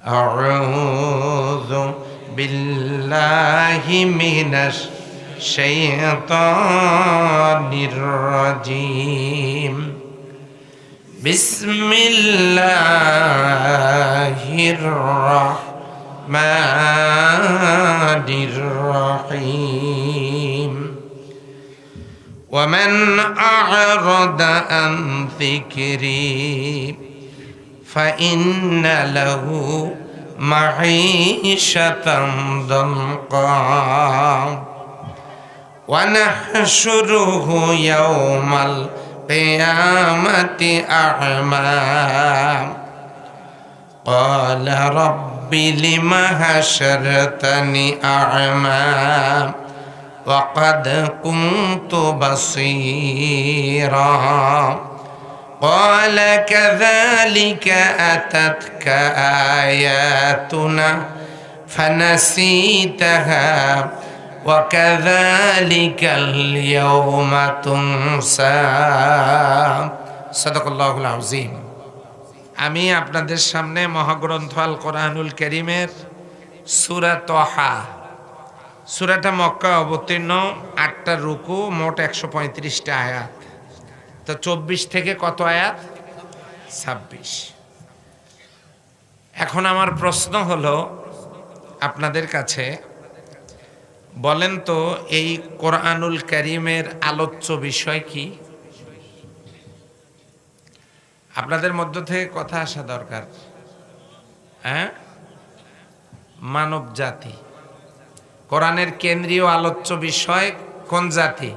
أعوذ بالله من الشيطان الرجيم بسم الله الرحمن الرحيم ومن أعرض عن ذكري فإن له معيشة ضنكا ونحشره يوم القيامة أعمى قال رب لم حشرتني أعمى وقد كنت بصيرا قال كذلك أتتك آياتنا فنسيتها وكذلك اليوم تنسى صدق الله العظيم। আমি আপনাদের সামনে মহাগ্রন্থ আল কোরআনুল কারীমের সূরা তাহা, সূরাটা মক্কা অবতীর্ণ, 8টা রুকু, মোট 135টা আয়াত। তো 24 থেকে কত আয়াত? 26। এখন আমার প্রশ্ন হলো আপনাদের কাছে, বলেন তো এই কোরআনুল কারীমের আলোচ্য বিষয় কি? আপনাদের মধ্য থেকে কথা আসা দরকার। হ্যাঁ, মানব জাতি। কোরআনের কেন্দ্রীয় আলোচ্য বিষয় কোন জাতি?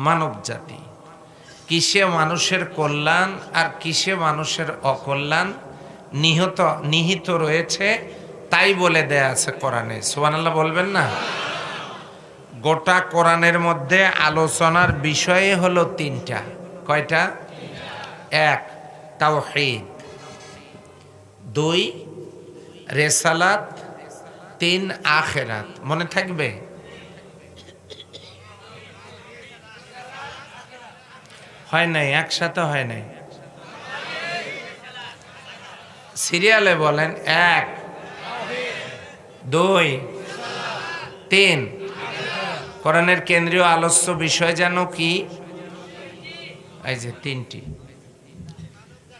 মানব জাতি। কিসে মানুষের কল্যাণ আর কিসে মানুষের অকল্যাণ নিহিত রয়েছে তাই বলে দেয়া আছে কোরআনে। সুবহানাল্লাহ বলবেন না? গোটা কোরআনের মধ্যে আলোচনার বিষয় হলো 3টা। কয়টা? 1 তাওহীদ, 2 রিসালাত, 3 আখিরাত। মনে থাকবে? হয় নাই, একসাথে হয় নাই। সিরিয়ালে বলেন, 1 2 3। কোরআনের কেন্দ্রীয় আলোচ্য বিষয় যেন কি? এই যে 3টি।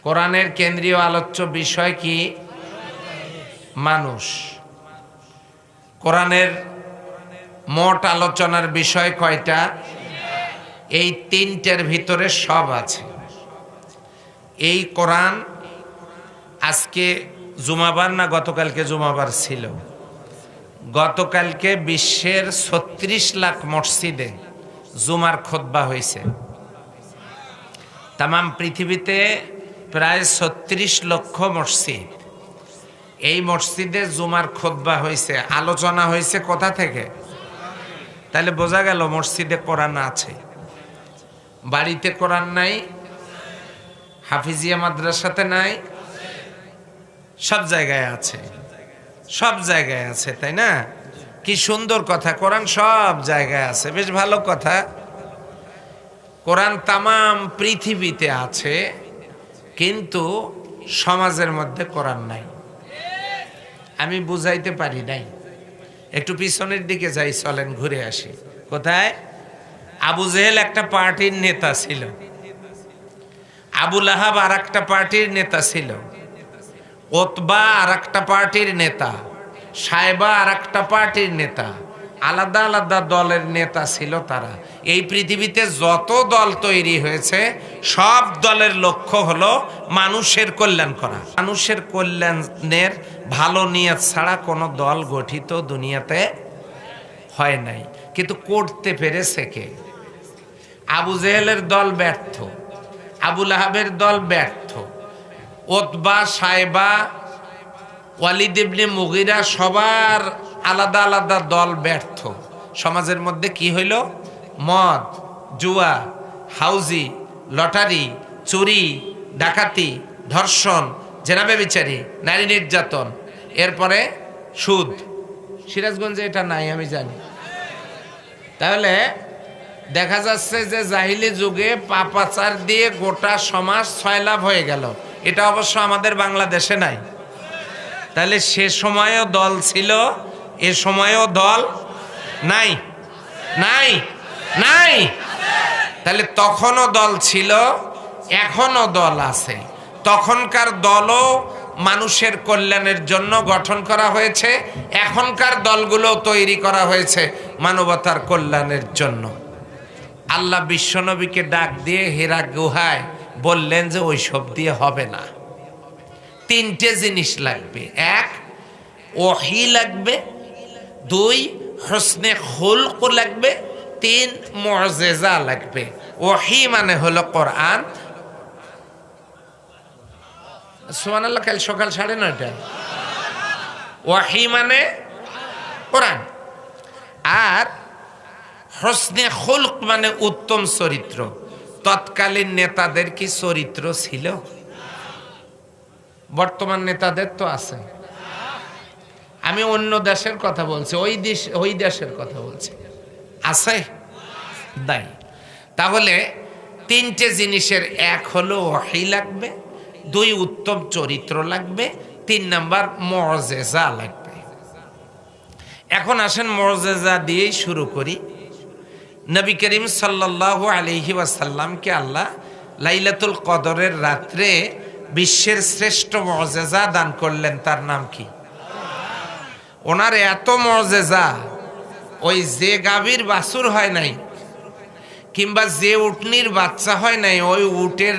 কোরআনের কেন্দ্রীয় আলোচ্য বিষয় কি? মানুষ। কোরআনের মোট আলোচনার বিষয় কয়টা? এই 3টার ভিতরে সব আছে। এই কোরআন আজকে জুমাবার না গতকালকে জুমাবার ছিল? গতকালকে বিশ্বের 36 লাখ মসজিদে জুমার খুতবা হয়েছে। তামাম পৃথিবীতে প্রায় 36 লক্ষ মসজিদ। এই মসজিদে জুমার খুতবা হয়েছে, আলোচনা হয়েছে কোথা থেকে? তাহলে বোঝা গেল মসজিদে কোরআন আছে। বাড়িতে কোরআন নাই, হাফিজিয়া মাদ্রাসাতে নাই, সব জায়গায় আছে, সব জায়গায় আছে, তাই না? কি সুন্দর কথা, কোরআন সব জায়গায় আছে, বেশ ভালো কথা। কোরআন তামাম পৃথিবীতে আছে, কিন্তু সমাজের মধ্যে কোরআন নাই। আমি বুঝাইতে পারি নাই। একটু পিছনের দিকে যাই, চলেন ঘুরে আসি। কোথায়? আবু জেহেল একটা পার্টির নেতা ছিল, আবু লাহাব আর একটা পার্টির নেতা ছিল, ওতবা আর একটা পার্টির নেতা, সাইবা আর একটা পার্টির নেতা, আলাদা আলাদা দলের নেতা ছিল তারা। এই পৃথিবীতে যত দল তৈরি হয়েছে সব দলের লক্ষ্য হলো মানুষের কল্যাণ করা। মানুষের কল্যাণের ভালো নিয়ত ছাড়া কোনো দল গঠিত দুনিয়াতে হয় নাই। কিন্তু করতে পেরেছে কে? আবু জেহেলের দল ব্যর্থ, আবু লাহাবের দল ব্যর্থ, ওতবা, সাইবা, ওয়ালিদ ইবনে মুগিরা, সবার আলাদা আলাদা দল ব্যর্থ। সমাজের মধ্যে কি হইল? মদ, জুয়া, হাউজি, লটারি, চুরি, ডাকাতি, ধর্ষণ, জেনা ব্যভিচারী, নারী নির্যাতন, এরপরে সুদ। সিরাজগঞ্জে এটা নাই আমি জানি। তাহলে দেখা যাচ্ছে যে জাহিলি যুগে পাপাচার দিয়ে গোটা সমাজ ছয়লাভ হয়ে গেল। এটা অবশ্য আমাদের বাংলাদেশে নাই। তাহলে সে সময়ও দল ছিল, এ সময়ও দল নাই নাই নাই। তাহলে তখনও দল ছিল, এখনো দল আছে। তখনকার দলও মানুষের কল্যাণের জন্য গঠন করা হয়েছে, এখনকার দলগুলো তৈরি করা হয়েছে মানবতার কল্যাণের জন্য। আল্লাহ বিশ্বনবীকে ডাক দিয়ে হেরা গুহায় বললেন যে ওই সব দিয়ে হবে না, তিনটে জিনিস লাগবে। এক, ওহী লাগবে। দুই, হোসনে খুলক লাগবে। তিন, মুআজিজা লাগবে। ওহী মানে হলো কোরআন। সুবহানাল্লাহ, কাল সকাল 9:30। ওহী মানে কোরআন। আর হোসনে খুলক মানে উত্তম চরিত্র। তৎকালীন নেতাদের কি চরিত্র ছিল? বর্তমান নেতাদের তো আছে। আমি অন্য দেশের কথা বলছি, ওই দেশের কথা বলছি, আছে নাই? তাহলে তিনটে জিনিসের, এক হলো ওহী লাগবে, দুই উত্তম চরিত্র লাগবে, তিন নাম্বার মুআজিজা লাগবে। এখন আসেন মুআজিজা দিয়েই শুরু করি। নবী করিম সাল্লাল্লাহু আলাইহি ওয়াসাল্লামকে আল্লাহ লাইলাতুল কদরের রাত্রে বিশ্বের শ্রেষ্ঠ মুআজিজা দান করলেন। তার নাম কি? ওনার এত মুআজিজা, ওই যে গাভীর বাছুর হয় নাই কিংবা যে উটনির বাচ্চা হয় নাই, ওই উটের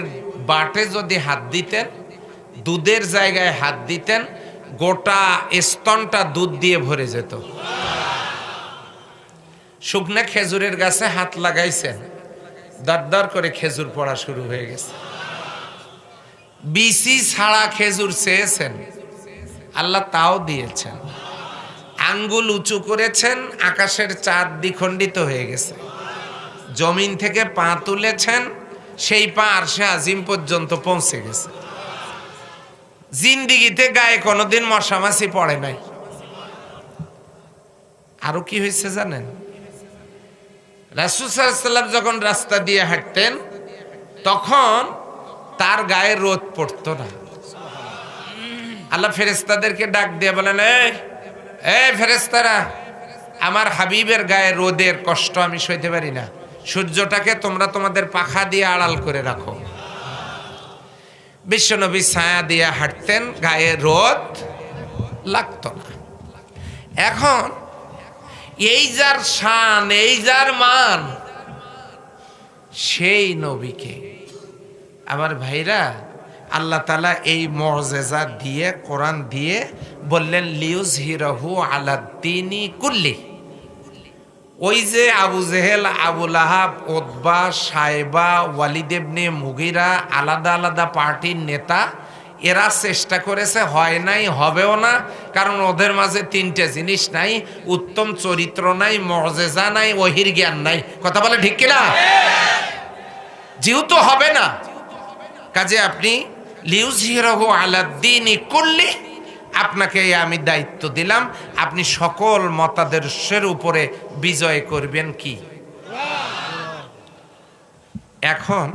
বাটে যদি হাত দিতেন, দুধের জায়গায় হাত দিতেন, গোটা স্তনটা দুধ দিয়ে ভরে যেত। শুকনা খেজুরের গাছে হাত লাগাইছেন, দরদর করে খেজুর পড়া শুরু হয়ে গেছে। বিসি ছাড়া খেজুর চেয়েছেন, আল্লাহ তাও দিয়েছেন। আঙ্গুল উঁচু করেছেন, আকাশের চাঁদ দ্বিখণ্ডিত হয়ে গেছে। জমিন থেকে পা তুলেছেন, সেই পা আরশে আজিম পর্যন্ত পৌঁছে গেছে। জিন্দিগিতে গায়ে কোনোদিন মশামাছি পড়ে নাই। আরো কি হয়েছে জানেন? রাসূল সাল্লাল্লাহু আলাইহি ওয়াসাল্লাম যখন রাস্তা দিয়ে হাঁটতেন, তখন তার গায়ে রোদ পড়তো না। আল্লাহ ফেরেশতাদেরকে ডাক দিয়ে বলেন, এই ফেরেশতারা, আমার হাবিবের গায়ে রোদের কষ্ট আমি সইতে পারি না, সূর্যটাকে তোমরা তোমাদের পাখা দিয়ে আড়াল করে রাখো। বিশ্বনবী ছায়া দিয়ে হাঁটতেন, গায়ে রোদ লাগতো না। এখন এই যার শান, এই যার মান, সেই নবীকে আমার ভাইরা আল্লাহ তাআলা এই মুআজিজা দিয়ে, কোরআন দিয়ে বললেন লিইয়ুযহিরাহু আলাদ-দীনি কুল্লি। ওই যে আবু জেহেল, আবু লাহাব, উতবা, সাইবা, ওয়ালিদ ইবনে মুগিরা, আলাদা আলাদা পার্টির নেতা, এরা চেষ্টা করেছে, হয় নাই, হবেও না। কারণ ওদের মাঝে তিনটে জিনিস নাই: উত্তম চরিত্র নাই, মুআজিজা নাই, ওহীর জ্ঞান নাই। কথা বলে ঠিক কিনা? যেহেতু হবে না, কাজে আপনি লিইয়ুযহিরাহু আলাদ-দীনি কুল্লি, আপনাকে আমি দায়িত্ব দিলাম, আপনি সকল মতাদর্শের উপরে বিজয় করবেন। কি? এখন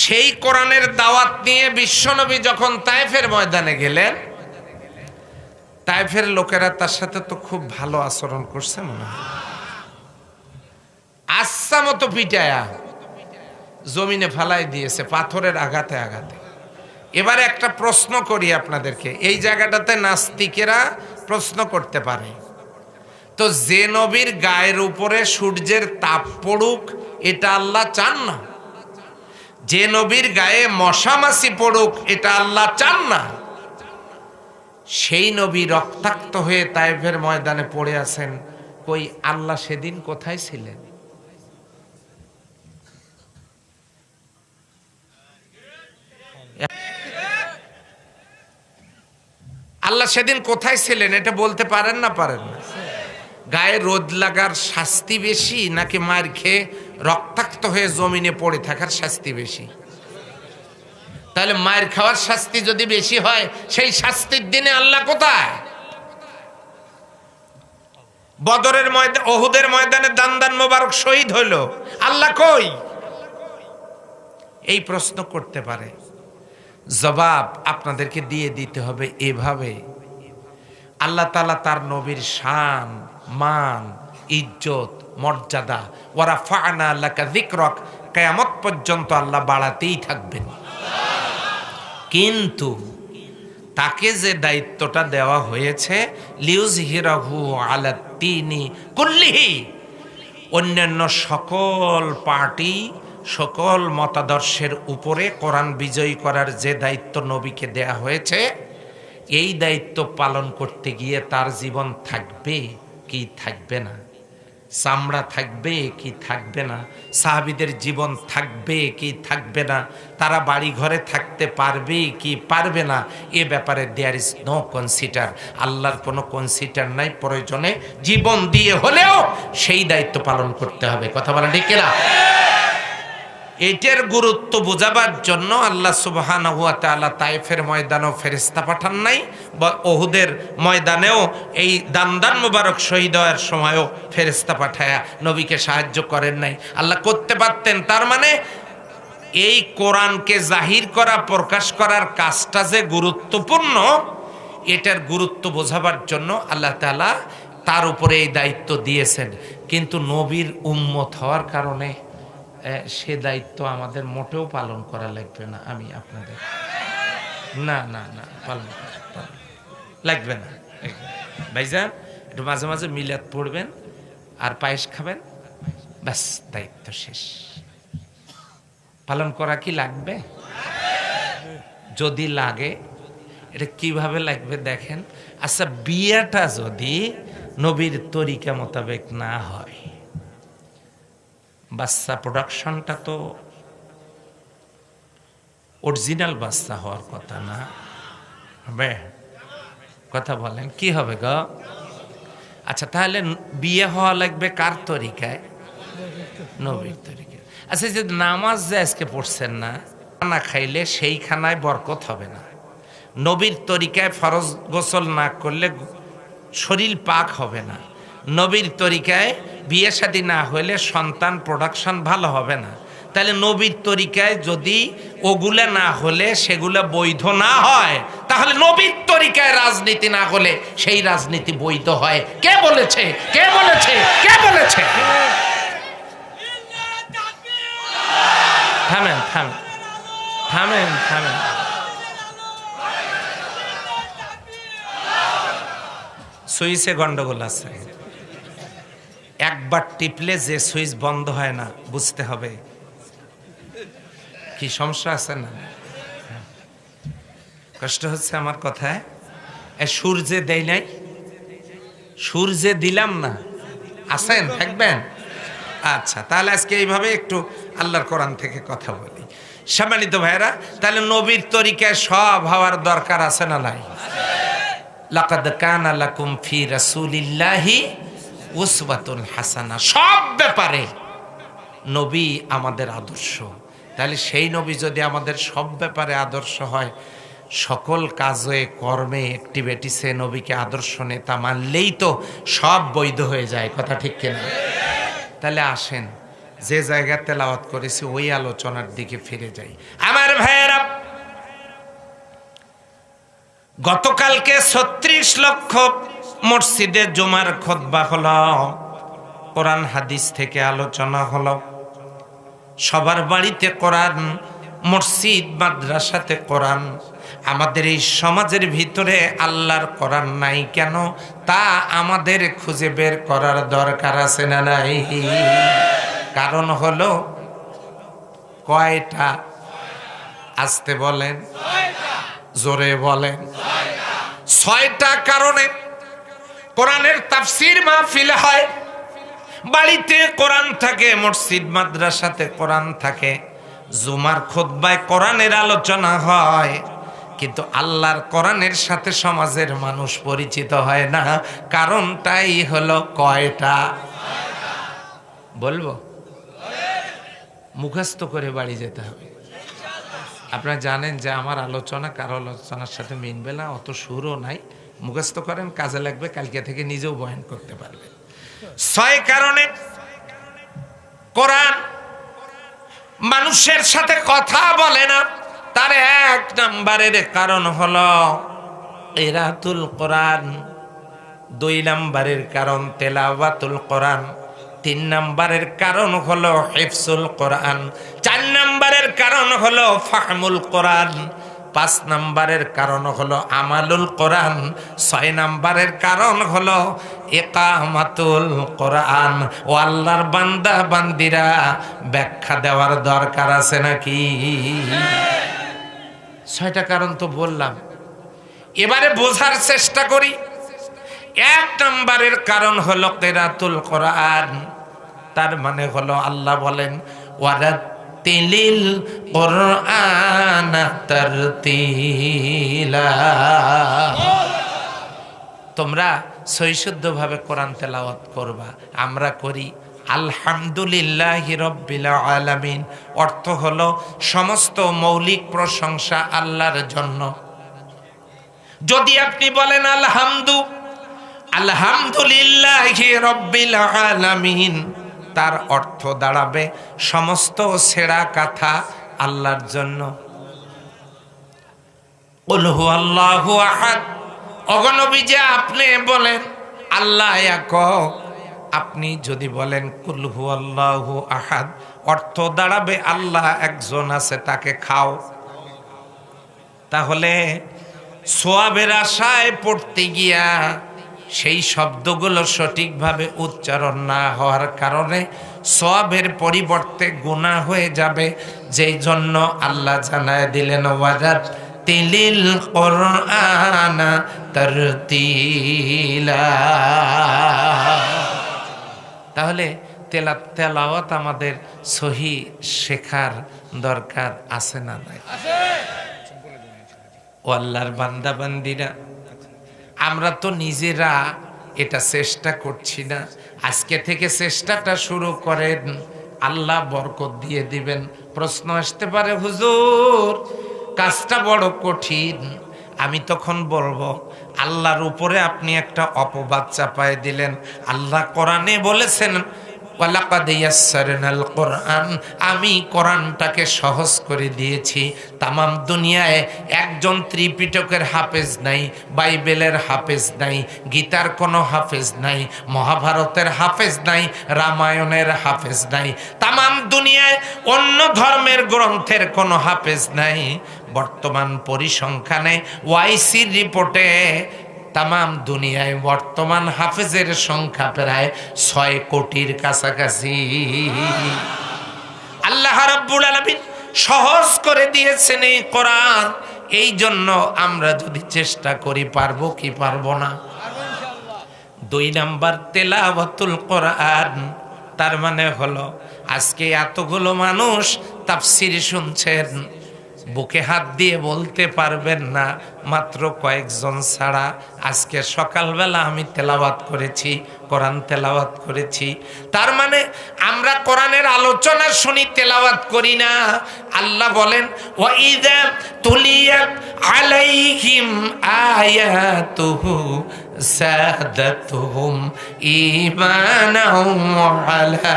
সেই কোরআনের দাওয়াত নিয়ে বিশ্বনবী যখন তায়েফের ময়দানে গেলেন, তায়েফের লোকেরা তার সাথে তো খুব ভালো আচরণ করছে মনে হয়। আচ্ছা মতো পিটায়া জমিনে ফালাই দিয়েছে, পাথরের আঘাতে আঘাতে। এবারে একটা প্রশ্ন করি আপনাদেরকে, এই জায়গাটাতে নাস্তিকেরা প্রশ্ন করতে পারে, তো যে নবীর গায়ের উপরে সূর্যের তাপ পড়ুক এটা আল্লাহ চান না? যে নবীর গায়ে মশামাছি পড়ুক এটা আল্লাহ চান না? সেই নবী রক্তাক্ত হয়ে তায়েফের ময়দানে পড়ে আছেন, কই আল্লাহ সেদিন কোথায় ছিলেন? আল্লাহ সেদিন কোথায় ছিলেন এটা বলতে পারেন না? পারেন না? গায়ে রোদ লাগার শাস্তি বেশি নাকি মার খেয়ে রক্তাক্ত হয়ে জমিনে পড়ে থাকার শাস্তি বেশি? তাহলে মায়ের খাওয়ার শাস্তি যদি বেশি হয়, সেই শাস্তির দিনে আল্লাহ কোথায়? বদরের ময়দানে, ওহুদের ময়দানে দান মোবারক শহীদ হইল, আল্লাহ কই? এই প্রশ্ন করতে পারে। জবাব আপনাদেরকে দিয়ে দিতে হবে এভাবে। আল্লাহ তাআলা তার নবীর শান, মান, ইজ্জত, মর্যাদা ওয়া রাফা'না লাকা যিকরাক কিয়ামত পর্যন্ত আল্লাহ বাড়াতেই থাকবেন। কিন্তু তাকে যে দায়িত্বটা দেওয়া হয়েছে লিউজহিরাহু আলা তিনি কুল্লিহি, অন্যান্য সকল পার্টি সকল মতাদর্শের উপরে কোরআন বিজয়ী করার যে দায়িত্ব নবীকে দেয়া হয়েছে, এই দায়িত্ব পালন করতে গিয়ে তার জীবন থাকবে কি থাকবে না, চামড়া থাকবে কি থাকবে না, সাহাবীদের জীবন থাকবে কি থাকবে না, তারা বাড়ি ঘরে থাকতে পারবে কি পারবে না, এ ব্যাপারে দেয়ার ইজ নো কনসিডার। আল্লাহর কোনো কনসিডার নাই। প্রয়োজনে জীবন দিয়ে হলেও সেই দায়িত্ব পালন করতে হবে। কথা বলা ঠিক কিনা? এটার গুরুত্ব বোঝাবার জন্য আল্লাহ সুবহানাহু ওয়া তাআলা তায়েফের ময়দানেও ফেরেশতা পাঠান নাই, বা উহুদের ময়দানেও এই দান মুবারক শহীদ হওয়ার সময়ও ফেরেশতা পাঠায়া নবীকে সাহায্য করেন নাই। আল্লাহ করতে পারতেন। তার মানে এই কোরআনকে জাহির করা, প্রকাশ করার কাজটা যে গুরুত্বপূর্ণ, এটার গুরুত্ব বোঝাবার জন্য আল্লাহ তাআলা তার উপরে এই দায়িত্ব দিয়েছেন। কিন্তু নবীর উম্মত হওয়ার কারণে সে দায়িত্ব আমাদের মোটেও পালন করা লাগবে না। আমি আপনাদের না না না পালন লাগবে না। ভাইজান একটু মাঝে মাঝে মিলাদ পড়বেন আর পায়েস খাবেন, ব্যাস দায়িত্ব শেষ। পালন করা কি লাগবে? যদি লাগে, এটা কিভাবে লাগবে দেখেন। আচ্ছা, বিয়েটা যদি নবীর তরিকা মোতাবেক না হয়, বাচ্চা প্রোডাকশনটা তো অরিজিনাল বাচ্চা হওয়ার কথা না হবে? কথা বলেন, কি হবে গো? আচ্ছা, তাহলে বিয়ে হওয়া লাগবে কার তরিকায়? নবীর তরিকায়। আচ্ছা, যে নামাজ যে আজকে পড়ছেন না, খানা খাইলে সেই খানায় বরকত হবে না। নবীর তরিকায় ফরজ গোসল না করলে শরীর পাক হবে না। নবীর তরিকায় বিয়ে শাদী না হইলে সন্তান প্রোডাকশন ভালো হবে না। তাহলে নবীর তরিকায় যদি ওগুলা না হলে সেগুলা বৈধ না হয়, তাহলে নবীর তরিকায় রাজনীতি না হলে সেই রাজনীতি বৈধ হয়। কে বলেছে? কে বলেছে? কে বলেছে? থামেন থামেন থামেন থামেন। সুইচে গন্ডগোল আছে। একবার টিপলে যে সুইচ বন্ধ হয় না, বুঝতে হবে কি সমস্যা আছে। না কষ্ট হচ্ছে আমার কথায়? সূর্যে দেই নাই, সূর্যে দিলাম না। আসেন, থাকবেন? আচ্ছা, তাহলে আজকে এইভাবে একটু আল্লাহর কোরআন থেকে কথা বলি। সম্মানিত ভাইরা, তাহলে নবীর তরিকায় সব হওয়ার দরকার আছে না নাই? লাকাদ কানা লাকুম ফি রাসূলিল্লাহি উসওয়াতুন হাসানা। সব ব্যাপারে নবী আমাদের আদর্শ। তাহলে সেই নবী যদি আমাদের সব ব্যাপারে আদর্শ হয়, সকল কাজে কর্মে অ্যাক্টিভিটিসে নবীকে আদর্শ নেতা মানলেই তো সব বৈধ হয়ে যায়। কথা ঠিক কিনা? তাহলে আসেন, যে জায়গায় তেলাওয়াত করেছি ওই আলোচনার দিকে ফিরে যাই। আমার ভাইয়েরা, গতকালকে 36 লক্ষ মসজিদে জুমার খুতবা হলো, কোরআন হাদিস থেকে আলোচনা হলো। সবার বাড়িতে কোরআন, মসজিদ মাদ্রাসাতে কোরআন। আমাদের এই সমাজের ভিতরে আল্লাহর কোরআন নাই কেন, তা আমাদের খুঁজে বের করার দরকার আছে না নাই? কারণ হলো কয়টা? আস্তে বলেন, জোরে বলেন। 6টা কারণে কোরআনের তাফসীর মাহফিল হয়, বাড়িতে কোরআন থাকে, মসজিদ মাদ্রাসাতে কোরআন থাকে, জুমার খুতবায় কোরআনের আলোচনা হয়, কিন্তু আল্লাহর কোরআনের সাথে সমাজের মানুষ পরিচিত হয় না। কারণটাই হলো কয়টা? বলবো? মুখস্থ করে বাড়ি যেতে হবে। আপনারা জানেন যে আমার আলোচনা কারো আলোচনার সাথে মিলবে না, অত সুরও নাই। মুখস্থ করেন, কাজে লাগবে, কালকে থেকে নিজেও বয়ান করতে পারবে। 6 কারণে কোরআন মানুষের সাথে কথা বলে না, তার 1 নম্বরের কারণ হলো কিরাতুল কোরআন, 2 নম্বরের কারণ তেলাওয়াতুল কোরআন, 3 নম্বরের কারণ হলো হিফজুল কোরআন, 4 নম্বরের কারণ হলো ফাহমুল কোরআন, 5 নম্বরের কারণ হলো আমালুল কোরআন, 6 নম্বরের কারণ হলো ইকামাতুল কোরআন। ও আল্লাহর বান্দা বান্দিরা, ব্যাখ্যা দেওয়ার দরকার আছে নাকি? 6টা কারণ তো বললাম, এবারে বোঝার চেষ্টা করি। 1 নম্বরের কারণ হলো কিরাতুল কোরআন, তার মানে হলো আল্লাহ বলেন ওয়ারাতিলিল কোরআনা তারতিলা, তোমরা সহিশুদ্ধভাবে কোরআন তেলাওয়াত করবা। আমরা করি আলহামদুলিল্লাহি রাব্বিল আলামিন, অর্থ হলো সমস্ত মৌলিক প্রশংসা আল্লাহর জন্য। যদি আপনি বলেন আলহামদুলিল্লাহি রাব্বিল আলামিন, তার অর্থ দাঁড়াবে সমস্ত ছেঁড়া কথা আল্লাহর জন্য। কুল হুয়াল্লাহু আহাদ, অগণবী যে আপনি বলেন আল্লাহ এক, আপনি যদি বলেন কুল হুয়াল্লাহু আহাদ, অর্থ দাঁড়াবে আল্লাহ একজন আছে, তাকে খাও। তাহলে সোয়াবের আশায় পড়তে গিয়া সেই শব্দগুলো সঠিকভাবে উচ্চারণ না হওয়ার কারণে সোয়াবের পরিবর্তে গুনাহ হয়ে যাবে। যেই জন্য আল্লাহ জানায় দিলেন ওয়ারাতিলিল কোরআনা তারতিলা। তাহলে তেলাওয়াত আমাদের সহি শেখার দরকার আছে না নাই? ও আল্লাহর বান্দা বান্দিরা, আমরা তো নিজেরা এটা চেষ্টা করছি না। আজকে থেকে চেষ্টাটা শুরু করেন, আল্লাহ বরকত দিয়ে দিবেন। প্রশ্ন আসতে পারে, হুজুর কাজটা বড় কঠিন। আমি তখন বলবো, আল্লাহর উপরে আপনি একটা অপবাদ চাপায় দিলেন। আল্লাহ কোরআনে বলেছেন ওয়ালাকাদ ইয়াসসারনাল কোরআন, আমি কোরআনটাকে সহজ করে দিয়েছি। তামাম দুনিয়ায় একজন ত্রিপিটকের হাফেজ নাই, বাইবেলের হাফেজ নাই, গীতার কোনো হাফেজ নাই, মহাভারতের হাফেজ নাই, রামায়ণের হাফেজ নাই, তামাম দুনিয়ায় অন্য ধর্মের গ্রন্থের কোনো হাফেজ নাই। বর্তমান পরিসংখ্যানে ওয়াইসির রিপোর্টে তামাম দুনিয়ায় বর্তমান হাফেজের সংখ্যা প্রায় 6 কোটির কাছাকাছি। আল্লাহ রাব্বুল আলামিন সহজ করে দিয়েছেন এই কোরআন। এই জন্য আমরা যদি চেষ্টা করি, পারবো কি পারবো না? 2 নাম্বার তেলাওয়াতুল কোরআন, তার মানে হলো আজকে এতগুলো মানুষ তাফসীর শুনছেন, বুকে হাত দিয়ে বলতে পারবেন না মাত্র কয়েকজন ছাড়া আজকে সকালবেলা আমি তেলাওয়াত করেছি, কোরআন তেলাওয়াত করেছি। তার মানে আমরা কোরআনের আলোচনা শুনি, তেলাওয়াত করি না। আল্লাহ বলেন ওয়াইযা তুলিয়াত আলাইহিম আয়াতুহু সাদাতুহুম ঈমানাও আলা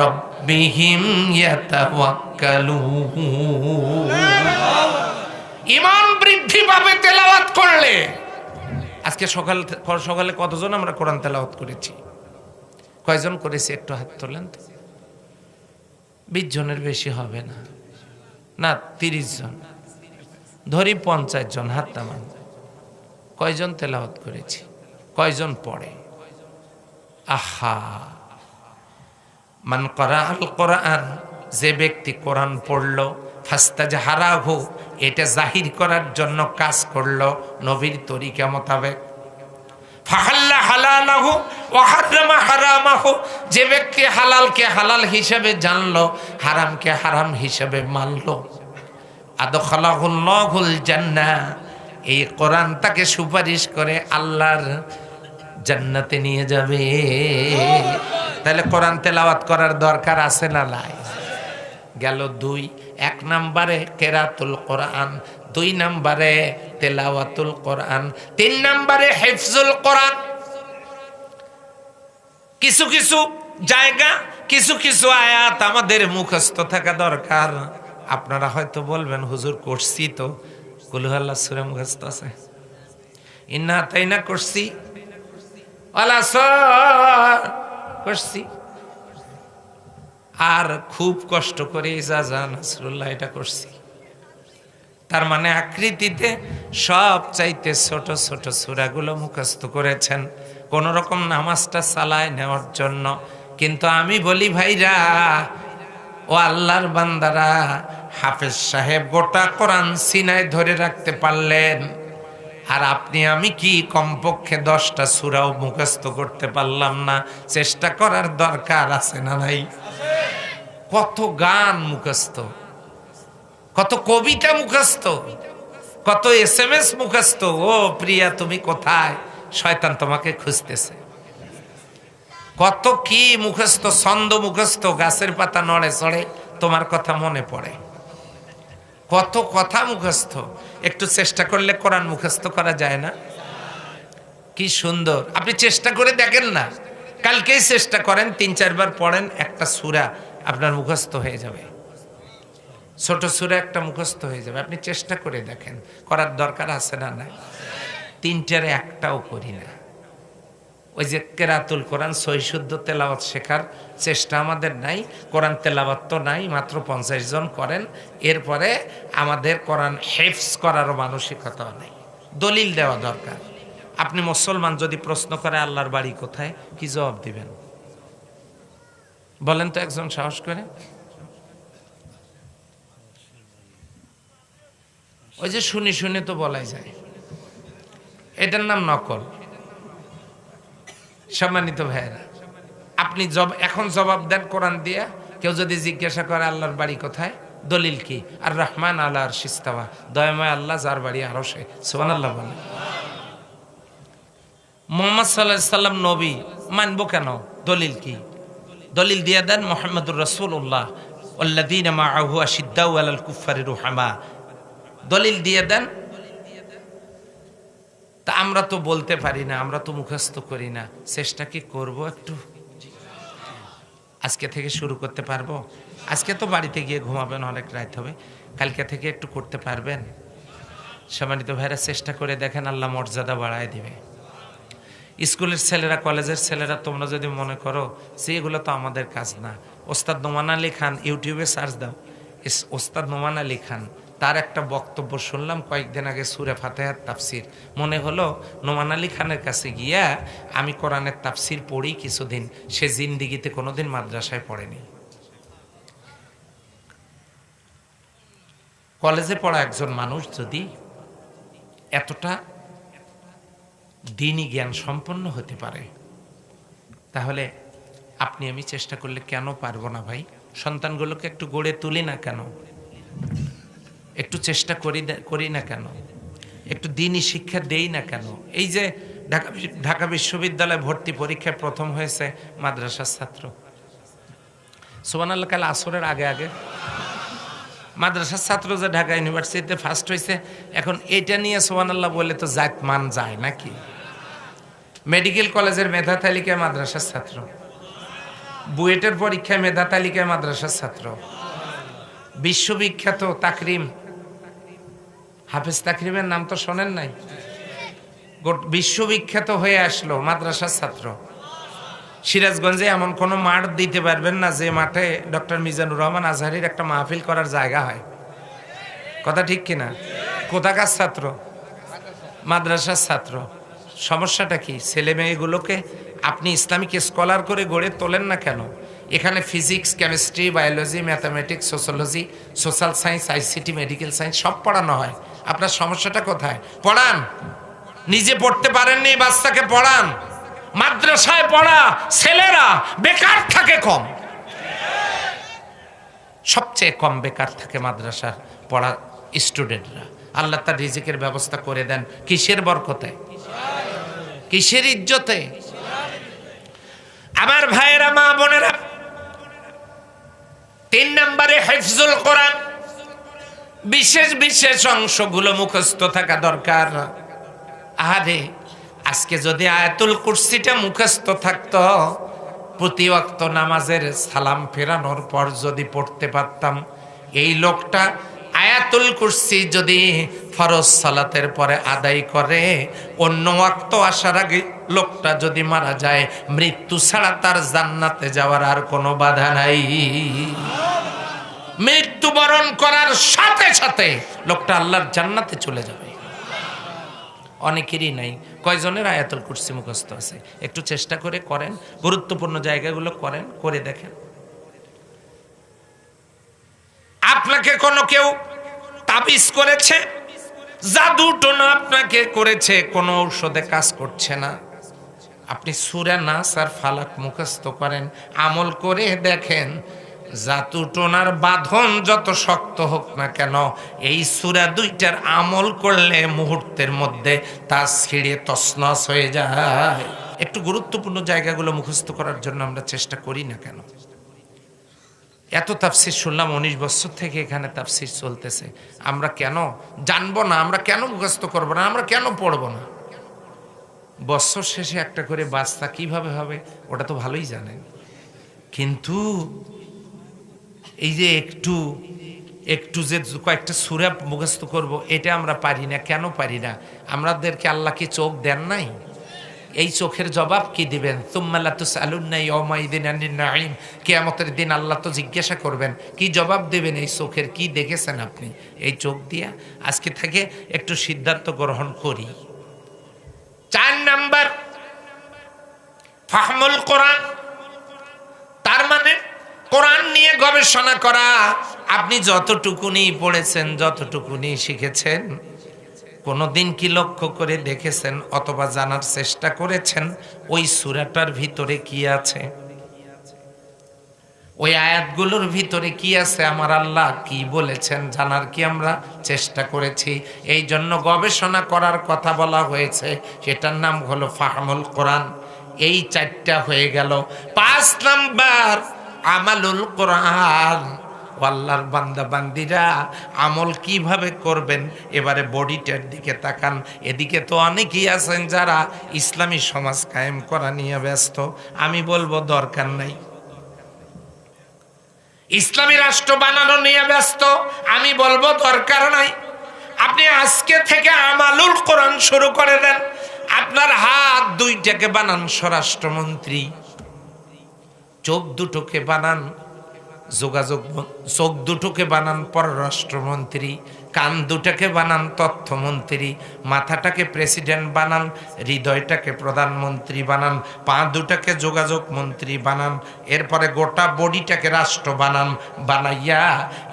রাব্বিহিম ইয়াতাওয়াক্কালুন। ঈমান বৃদ্ধি পাবে তেলাওয়াত করলে। আজকে সকালে কতজন আমরা কোরআন তেলাওয়াত করেছি? কয়জন করেছি একটু হাত তোলেন তো। 20 জনের বেশি হবে না, না 30 জন ধরি, 50 জন হাত নামান। কয়জন তেলাওয়াত করেছি? কয়জন পড়ে? আহা, মান ক্বারাআল কোরআন, যে ব্যক্তি কোরআন পড়লো, ফাস্তাজহারাহু, এটা জাহির করার জন্য কাজ করলো নবীর তরিকা মোতাবেক, ফাহাল্লা হালালাহু ওয়া হারামা হারামাহু, যে ব্যক্তি হালালকে হালাল হিসেবে জানলো, হারামকে হারাম হিসেবে মানলো, আদখালাহুল্লাহুল জান্নাহ, এই কোরআন তাকে সুপারিশ করে আল্লাহর জান্নাতে নিয়ে যাবে। তাহলে কোরআন তেলাওয়াত করার দরকার আছে না নাই? গেল 2। 1 নম্বরে কিরাতুল কোরআন, 2 নম্বরে তেলাওয়াতুল কোরআন, 3 নম্বরে হিফজুল কোরআন। কিছু কিছু জায়গা, কিছু কিছু আয়াত আমাদের মুখস্থ থাকা দরকার। আপনারা হয়তো বলবেন হুজুর করছি তো, কুল হুয়াল্লাহ সূরা মুখস্থ আছে, ইন্না আতাইনা করছি, ওয়াল আসর করছি, আর খুব কষ্ট করে ইজা জা নাসরুল্লাহ এটা করছি। তার মানে আকৃতিতে সব চাইতে ছোট ছোট সূরাগুলো মুখস্থ করেছেন কোন রকম নামাজটা চালায় নেওয়ার জন্য। কিন্তু আমি বলি ভাইরা ও আল্লাহর বান্দারা, হাফেজ সাহেব গোটা কোরআন সিনায় ধরে রাখতে পারলেন, আর আপনি আমি কি কমপক্ষে 10টা সূরাও মুখস্থ করতে পারলাম না? চেষ্টা করার দরকার আছে না নাই? কত গান মুখস্থ, কত কবিতা মুখস্থ, কত SMS মুখস্থ। ও প্রিয়া তুমি কোথায়, শয়তান তোমাকে খুঁজতেছে। কত কি মুখস্থ, ছন্দ মুখস্থ, গাছের পাতা নড়ে চড়ে তোমার কথা মনে পড়ে, কত কথা মুখস্থ। একটু চেষ্টা করলে কোরআন মুখস্থ করা যায় না? কি সুন্দর! আপনি চেষ্টা করে দেখেন না, কালকেই চেষ্টা করেন, 3-4 বার পড়েন, একটা সূরা আপনার মুখস্থ হয়ে যাবে, ছোট সূরা একটা মুখস্থ হয়ে যাবে। আপনি চেষ্টা করে দেখেন, করার দরকার আছে না নাই? 3টার একটাও করি না। ওই যে কেরাতুল কোরআন সহি শুদ্ধ তেলাওয়াত শেখার চেষ্টা আমাদের নাই, কোরআন তেলাওয়াত তো নাই, মাত্র 50 জন করেন। এরপরে আমাদের কোরআন হেফজ করারও মানসিকতাও নেই। দলিল দেওয়া দরকার। আপনি মুসলমান যদি প্রশ্ন করে আল্লাহর বাড়ি কোথায়, কি জবাব দিবেন বলেন তো একজন সাহস করে? ওই যে শুনে শুনে তো বলাই যায়, এটার নাম নকল। সম্মানিত ভাইয়েরা, আপনি এখন জবাব দেন কোরআন দিয়ে। কেউ যদি জিজ্ঞাসা করে আল্লাহর বাড়ি কোথায়, দলিল কি? আর রহমান আল্লাহ আরশে ইস্তাওয়া, দয়াময় আল্লাহ যার বাড়ি আরশে। সুবহানাল্লাহ বলেন। মুহাম্মদ সাল্লাল্লাহু আলাইহি সাল্লাম নবী, মানবো কেন? দলিল কি? দলিল দিয়ে দেন। মুহাম্মদুর রাসূলুল্লাহ ওয়াল্লাযীনা মাআহু আশিদ্দাউ আলাল কুফারি রুহামা, দলিল দিয়ে দেন। তা আমরা তো বলতে পারি না, আমরা তো মুখস্থ করি না। চেষ্টা কি করব একটু? আজকে থেকে শুরু করতে পারবো? আজকে তো বাড়িতে গিয়ে ঘুমাবেন, অনেক রাত হবে, কালকে থেকে একটু করতে পারবেন? সম্মানিত ভাইরা, চেষ্টা করে দেখেন, আল্লাহ মর্যাদা বাড়ায় দিবে। স্কুলের ছেলেরা, কলেজের ছেলেরা, তোমরা যদি মনে করো যে এগুলো তো আমাদের কাজ না, ওস্তাদ নোমান আলী খান, ইউটিউবে সার্চ দাও, ওস্তাদ নোমান আলী খান, তার একটা বক্তব্য শুনলাম কয়েকদিন আগে, সূরা ফাতিহার তাফসির। মনে হলো নোমান আলী খানের কাছে গিয়া আমি কোরআনের তাফসির পড়ি কিছুদিন। সে জিন্দিগিতে কোনোদিন মাদ্রাসায় পড়েনি। কলেজে পড়া একজন মানুষ যদি এতটা দ্বীনি জ্ঞান সম্পন্ন হতে পারে, তাহলে আপনি আমি চেষ্টা করলে কেন পারবো না ভাই? সন্তানগুলোকে একটু গড়ে তুলি না কেন? একটু চেষ্টা করি না কেন? একটু দ্বীনি শিক্ষা দেই না কেন? এই যে ঢাকা বিশ্ববিদ্যালয়ে ভর্তি পরীক্ষায় প্রথম হয়েছে মাদ্রাসার ছাত্র, সুবহানাল্লাহ, কাল আসরের আগে আগে মাদ্রাসার ছাত্র যে ঢাকা ইউনিভার্সিটিতে ফার্স্ট হয়েছে। এখন এটা নিয়ে সুবহানাল্লাহ বলে তো জাত মান যায় নাকি? মেডিকেল কলেজের মেধা তালিকায় মাদ্রাসার ছাত্র, বুয়েটের পরীক্ষায় মেধা তালিকায় মাদ্রাসার ছাত্র, বিশ্ববিখ্যাত তাকরিম, হাফেজ তাকরিমের নাম তো শোনেন নাই? বিশ্ববিখ্যাত হয়ে আসলো মাদ্রাসার ছাত্র। সিরাজগঞ্জে এমন কোনো মাঠ দিতে পারবেন না যে মাঠে ডক্টর মিজানুর রহমান আজহারির একটা মাহফিল করার জায়গা হয়। কথা ঠিক কিনা? কোথাকার ছাত্র? মাদ্রাসার ছাত্র। সমস্যাটা কি? ছেলে মেয়েগুলোকে আপনি ইসলামিক স্কলার করে গড়ে তোলেন না কেন? এখানে physics, chemistry, biology, mathematics, sociology, social science, ICT, medical science সব পড়ানো হয়। আপনার সমস্যাটা কোথায়? পড়ান। নিজে পড়তে পারেননি, বাচ্চাকে পড়ান। মাদ্রাসায় পড়া ছেলেরা বেকার থাকে কম, সবচেয়ে কম বেকার থাকে মাদ্রাসার পড়া স্টুডেন্টরা। আল্লাহ তার রিজিকের ব্যবস্থা করে দেন। কিসের বরকতে? কিসের ইজ্জতে? আমার ভাইয়েরা, মা বোনেরা, 3 নম্বরে হিফজুল কোরআন। বিশেষ বিশেষ অংশগুলো মুখস্থ থাকা দরকার। আরে আজকে যদি আয়াতুল কুরসিটা মুখস্থ থাকতো, প্রতি ওয়াক্ত নামাজের সালাম ফেরানোর পর যদি পড়তে পারতাম, এই লোকটা আয়াতুল কুরসি যদি ফরজ সালাতের পরে আদায় করে, অন্য ওয়াক্ত আসার আগে লোকটা যদি মারা যায়, মৃত্যু ছাড়া তার জান্নাতে যাওয়ার আর কোনো বাধা নাই। মৃত্যুবরণ করার সাথে সাথে লোকটা আল্লাহর জান্নাতে চলে যাবে। অনেকেরই নাই। কয়জনের আয়াতুল কুরসি মুখস্থ আছে? একটু চেষ্টা করে করেন, গুরুত্বপূর্ণ জায়গাগুলো করেন, করে দেখেন। আপনাকে কোনো কেউ তাবিজ করেছে, জাদু টোনা আপনাকে করেছে, কোনো ঔষধে কাজ করছে না, আপনি সূরা নাস আর ফালাক মুখস্থ করেন, আমল করে দেখেন, জাদু টোনার বাঁধন যত শক্ত হোক না কেন, এই সূরা দুইটার আমল করলে মুহূর্তের মধ্যে তা ছিঁড়ে তছনছ হয়ে যায়। একটু গুরুত্বপূর্ণ জায়গাগুলো মুখস্থ করার জন্য আমরা চেষ্টা করি না কেন? এত তাফসির শুনলাম, 19 বছর থেকে এখানে তাফসির চলতেছে, আমরা কেন জানবো না? আমরা কেন মুখস্থ করবো না? আমরা কেন পড়বো না? বছর শেষে একটা করে বাস্তা কিভাবে হবে ওটা তো ভালোই জানেন, কিন্তু এই যে একটু একটু যে কয়েকটা সূরা মুখস্থ করব, এটা আমরা পারি না। কেন পারি না? আমাদেরকে আল্লাহ কি চোখ দেন নাই? এই চোখের জবাব কি দিবেন? সুম্মা লাতুসআলুন্না ইয়াওমাইযিন আনিন নাঈম, কিয়ামতের দিন আল্লাহ তো জিজ্ঞাসা করবেন, কি জবাব দেবেন এই চোখের? কি দেখেছেন আপনি এই চোখ দিয়া? আজকে থেকে একটু সিদ্ধান্ত গ্রহণ করি। 4 নাম্বার, ফাহমুল কোরআন, তার মানে কোরআন নিয়ে গবেষণা করা। আপনি যতটুকুনি পড়েছেন, যতটুকুনি শিখেছেন, কোনোদিন কি লক্ষ্য করে দেখেছেন অথবা জানার চেষ্টা করেছেন ওই সূরাটার ভিতরে কি আছে, ওই আয়াতগুলোর ভিতরে কি আছে, আমার আল্লাহ কি বলেছেন জানার কি আমরা চেষ্টা করেছি? এই জন্য গবেষণা করার কথা বলা হয়েছে, সেটার নাম হলো ফাহমুল কোরআন। এই 4টা হয়ে গেল। 5 নাম্বার, আমালুল কোরআন। আল্লাহর বান্দা বান্দিরা আমল কিভাবে করবেন? এবারে বডিটার দিকে তাকান। এদিকে তো অনেকেই আছেন যারা ইসলামী সমাজ কায়েম করা নিয়ে ব্যস্ত। আমি বলবো দরকার নাই। ইসলামী রাষ্ট্র বানানো নিয়ে ব্যস্ত। আমি বলবো দরকার নাই। আপনি আজকে থেকে আমালুল কোরআন শুরু করে দেন। আপনার হাত দুইটাকে বানান স্বরাষ্ট্রমন্ত্রী, চোখ দুটোকে বানান যোগাযোগ, চোখ দুটোকে বানান পররাষ্ট্রমন্ত্রী, কান দুটাকে বানান তথ্যমন্ত্রী, মাথাটাকে প্রেসিডেন্ট বানান, হৃদয়টাকে প্রধানমন্ত্রী বানান, পা দুটাকে যোগাযোগ মন্ত্রী বানান, এরপরে গোটা বডিটাকে রাষ্ট্র বানান। বানাইয়া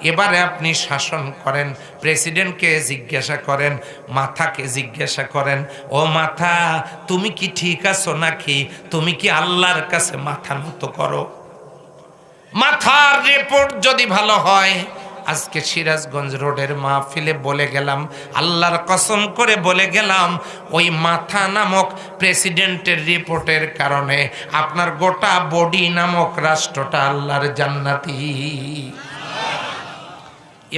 এবারে আপনি শাসন করেন। প্রেসিডেন্টকে জিজ্ঞাসা করেন, মাথাকে জিজ্ঞাসা করেন, ও মাথা তুমি কি ঠিক আছো নাকি? তুমি কি আল্লাহর কাছে মাথা নত করো? মাথার রিপোর্ট যদি ভালো হয়, আজকে সিরাজগঞ্জ রোডের মাহফিলে বলে গেলাম, আল্লাহর কসম করে বলে গেলাম, ওই মাথা নামক প্রেসিডেন্টের রিপোর্টের কারণে আপনার গোটা বডি নামক রাষ্ট্রটা আল্লাহর জান্নাতি।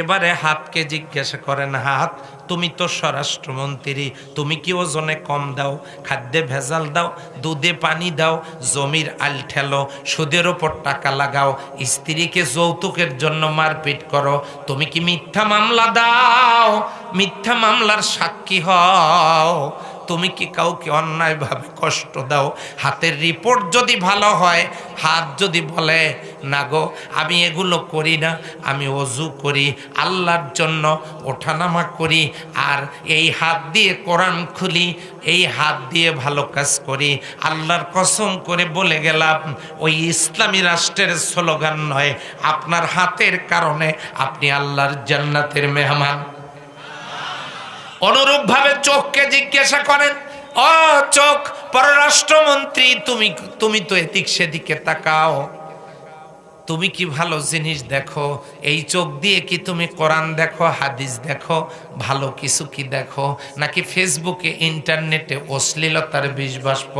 এবারে হাতকে জিজ্ঞাসা করেন, হাত তুমি তো স্বরাষ্ট্রমন্ত্রী, তুমি কি ওজনে কম দাও, খাদ্যে ভেজাল দাও, দুধে পানি দাও, জমির আল ঠেলো, সুদের ওপর টাকা লাগাও, স্ত্রীকে যৌতুকের জন্য মারপিট করো, তুমি কি মিথ্যা মামলা দাও, মিথ্যা মামলার সাক্ষী হও, তুমি কি কাউকে অন্যায়ভাবে কষ্ট দাও? হাতের রিপোর্ট যদি ভালো হয়, হাত যদি বলে না গো আমি এগুলো করি না, আমি ওযু করি, আল্লাহর জন্য ওঠানামা করি, আর এই হাত দিয়ে কোরআন খুলি, এই হাত দিয়ে ভালো কাজ করি, আল্লাহর কসম করে বলে গেলাম, ওই ইসলামী রাষ্ট্রের স্লোগান নয়, আপনার হাতের কারণে আপনি আল্লাহর জান্নাতের মেহমান। অনুরূপভাবে চোখকে জিজ্ঞাসা করেন, ও চোখ পররাষ্ট্রমন্ত্রী, তুমি তো এদিক সেদিকে তাকাও, তুমি কি ভালো জিনিস দেখো? এই চোখ দিয়ে কি তুমি কোরআন দেখো, হাদিস দেখো, ভালো কিছু কি দেখো, নাকি ফেসবুকে ইন্টারনেটে অশ্লীলতার বিষবাষ্প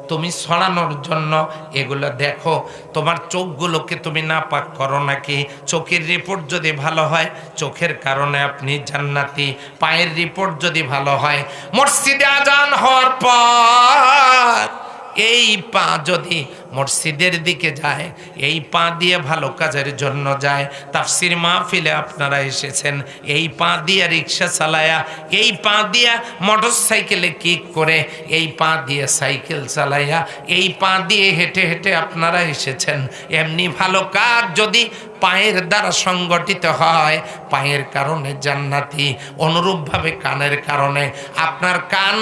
তুমি ছড়ানোর জন্য এগুলো দেখো? তোমার চোখগুলোকে তুমি নাপাক করো নাকি? চোখের রিপোর্ট যদি ভালো হয়, চোখের কারণে আপনি জান্নাতি। পায়ের রিপোর্ট যদি ভালো হয়, মসজিদে আজান হওয়ার পর এই পা যদি মসজিদের দিকে যায়, এই পা দিয়ে ভালো কাজের জন্য যায়। তাফসির মাহফিলে আপনারা এসেছেন, এই পা দিয়ে রিক্সা চালায়া, এই পা দিয়ে মোটরসাইকেলে কিক করে, এই পা দিয়ে সাইকেল চালাইয়া, এই পা দিয়ে হেঁটে হেঁটে আপনারা এসেছেন। এমনি ভালো কাজ যদি পায়ের দ্বারা সংগঠিত হয়, পায়ের কারণে জান্নাতি, অনুরূপভাবে কানের কারণে আপনার কান,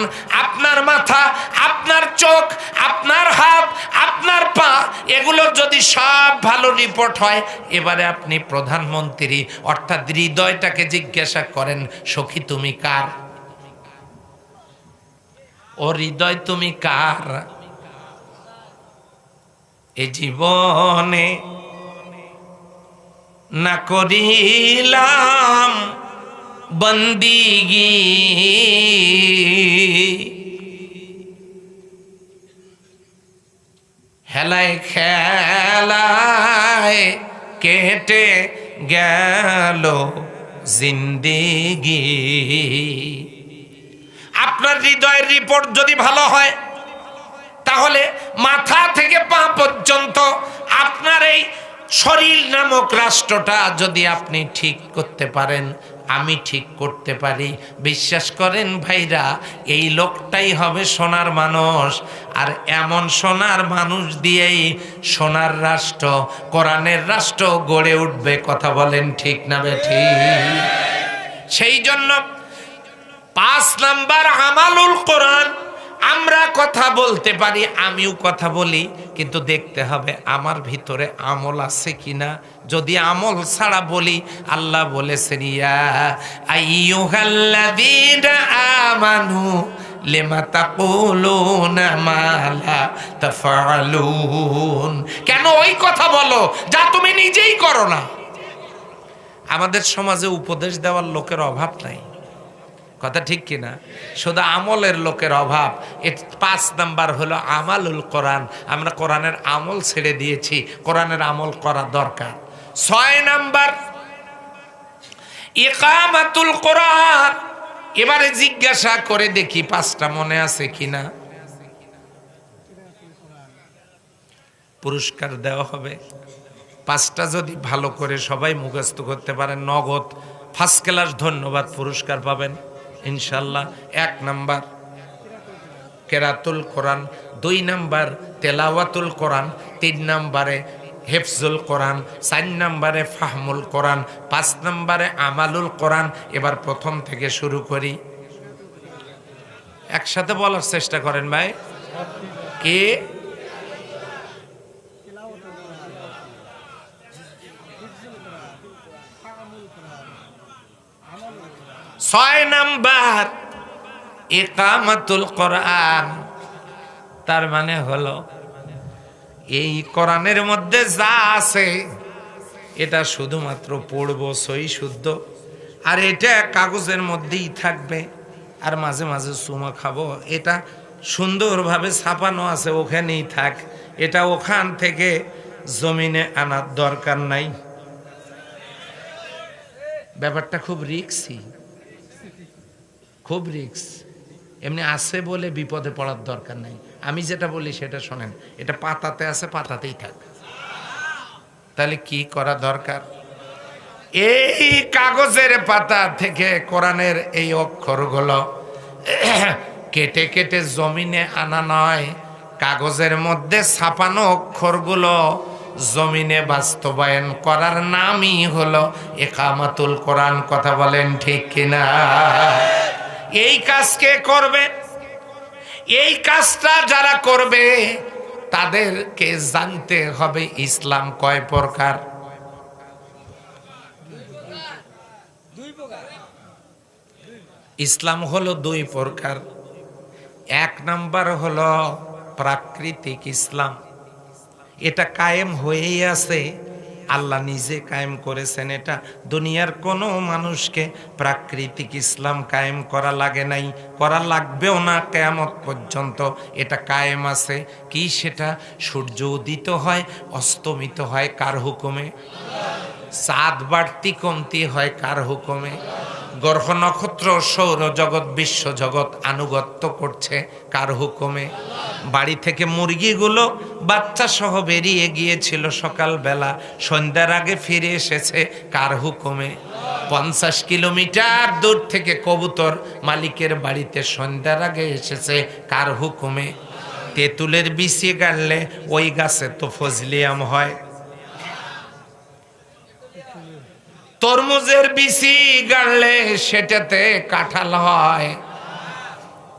আপনার মাথা, আপনার চোখ, আপনার হাত, আপনার পা, এগুলো যদি সব ভালো রিপোর্ট হয়, এবারে আপনি প্রধানমন্ত্রী অর্থাৎ হৃদয়টাকে জিজ্ঞাসা করেন, সখী তুমি কার? ও হৃদয় তুমি কার? এ জীবনে না করিলাম বন্দিগি, হেলায় খেলায় কেটে গেল জিন্দেগি। আপনার হৃদয়ের রিপোর্ট যদি ভালো হয়, তাহলে মাথা থেকে পা পর্যন্ত আপনার এই শরীর নামক রাষ্ট্রটা যদি আপনি ঠিক করতে পারেন, আমি ঠিক করতে পারি, বিশ্বাস করেন ভাইরা, এই লোকটাই হবে সোনার মানুষ। আর এমন সোনার মানুষ দিয়েই সোনার রাষ্ট্র, কোরআনের রাষ্ট্র গড়ে উঠবে। কথা বলেন ঠিক না বেঠিক? সেই জন্য 5 নাম্বার আমালুল কোরআন। আমরা কথা বলতে পারি, আমিও কথা বলি, কিন্তু দেখতে হবে আমার ভিতরে আমল আছে কিনা। যদি আমল ছাড়া বলি, আল্লাহ বলেছেন ইয়া আইয়ুহাল্লাযীনা আমানু লিমা তাকুলুনা মা লা তাফআলুন। কেন ওই কথা বলো যা তুমি নিজেই করো না? আমাদের সমাজে উপদেশ দেওয়ার লোকের অভাব নাই, কথা ঠিক কিনা? শুধু আমলের লোকের অভাব। 5 নাম্বার হলো আমালুল কোরআন। আমরা কোরআনের আমল ছেড়ে দিয়েছি, কোরআনের আমল করা দরকার। 6 নাম্বার ইকামাতুল কোরআন। এবারে জিজ্ঞাসা করে দেখি 5টা মনে আছে কিনা। পুরস্কার দেওয়া হবে। 5টা যদি ভালো করে সবাই মুখস্থ করতে পারেন, নগদ ফার্স্ট ক্লাস ধন্যবাদ পুরস্কার পাবেন ইনশাল্লাহ। 1 নাম্বার কেরাতুল কোরআন, 2 নাম্বার তেলাওয়াতুল কোরআন, 3 নাম্বারে হেফজুল কোরআন, 4 নাম্বারে ফাহমুল কোরআন, 5 নাম্বারে আমালুল কোরআন। এবার প্রথম থেকে শুরু করি, একসাথে বলার চেষ্টা করেন ভাই। কে? ছয় নাম্বার ইকামাতুল কোরআন। তার মানে হলো এই কোরআনের মধ্যে যা আছে এটা শুধুমাত্র পড়বো সই শুদ্ধ, আর এটা কাগজের মধ্যেই থাকবে, আর মাঝে মাঝে চুমা খাবো। এটা সুন্দরভাবে ছাপানো আছে, ওখানেই থাক। এটা ওখান থেকে জমিনে আনার দরকার নাই। ব্যাপারটা খুব রিস্কি, খুব রিস্ক। এমনি আছে বলে বিপদে পড়ার দরকার নাই। আমি যেটা বলি সেটা শোনেন, এটা পাতাতে আছে, পাতাতেই থাক। তাহলে কি করা দরকার? এই কাগজের পাতা থেকে কোরআনের এই অক্ষরগুলো কেটে কেটে জমিনে আনা নয়, কাগজের মধ্যে ছাপানো অক্ষরগুলো জমিনে বাস্তবায়ন করার নামই হলো ইকামাতুল কোরআন। কথা বলেন ঠিক কিনা? এই কাজ কে করবে? এই কাজটা যারা করবে তাদেরকে জানতে হবে ইসলাম কয় প্রকার। ইসলাম হলো 2 প্রকার। 1 নাম্বার হলো প্রাকৃতিক ইসলাম। এটা কায়েম হয়েই আছে, আল্লাহ নিজে কায়েম করেছেন। এটা দুনিয়ার কোনো মানুষকে প্রাকৃতিক ইসলাম কায়েম করা লাগে নাই, করা লাগবেও না কিয়ামত পর্যন্ত। এটা কায়েম আছে। কি সেটা? সূর্য উদিত হয়, অস্তমিত হয় কার হুকুমে? চাঁদ বাড়তি কমতি হয় কার হুকুমে? গ্রহ নক্ষত্র সৌরজগৎ বিশ্বজগৎ আনুগত্য করছে কার হুকুমে? বাড়ি থেকে মুরগিগুলো বাচ্চা সহ বেরিয়ে গিয়েছিল সকালবেলা, সন্ধ্যার আগে ফিরে এসেছে কার হুকুমে? 50 কিলোমিটার দূর থেকে কবুতর মালিকের বাড়িতে সন্ধ্যার আগে এসেছে কার হুকুমে? তেঁতুলের বিচি গাড়লে ওই গাছে তো ফজলি আম হয়, তরমুজের বিচি গাড়লে সেটাতে কাঁঠাল হয়,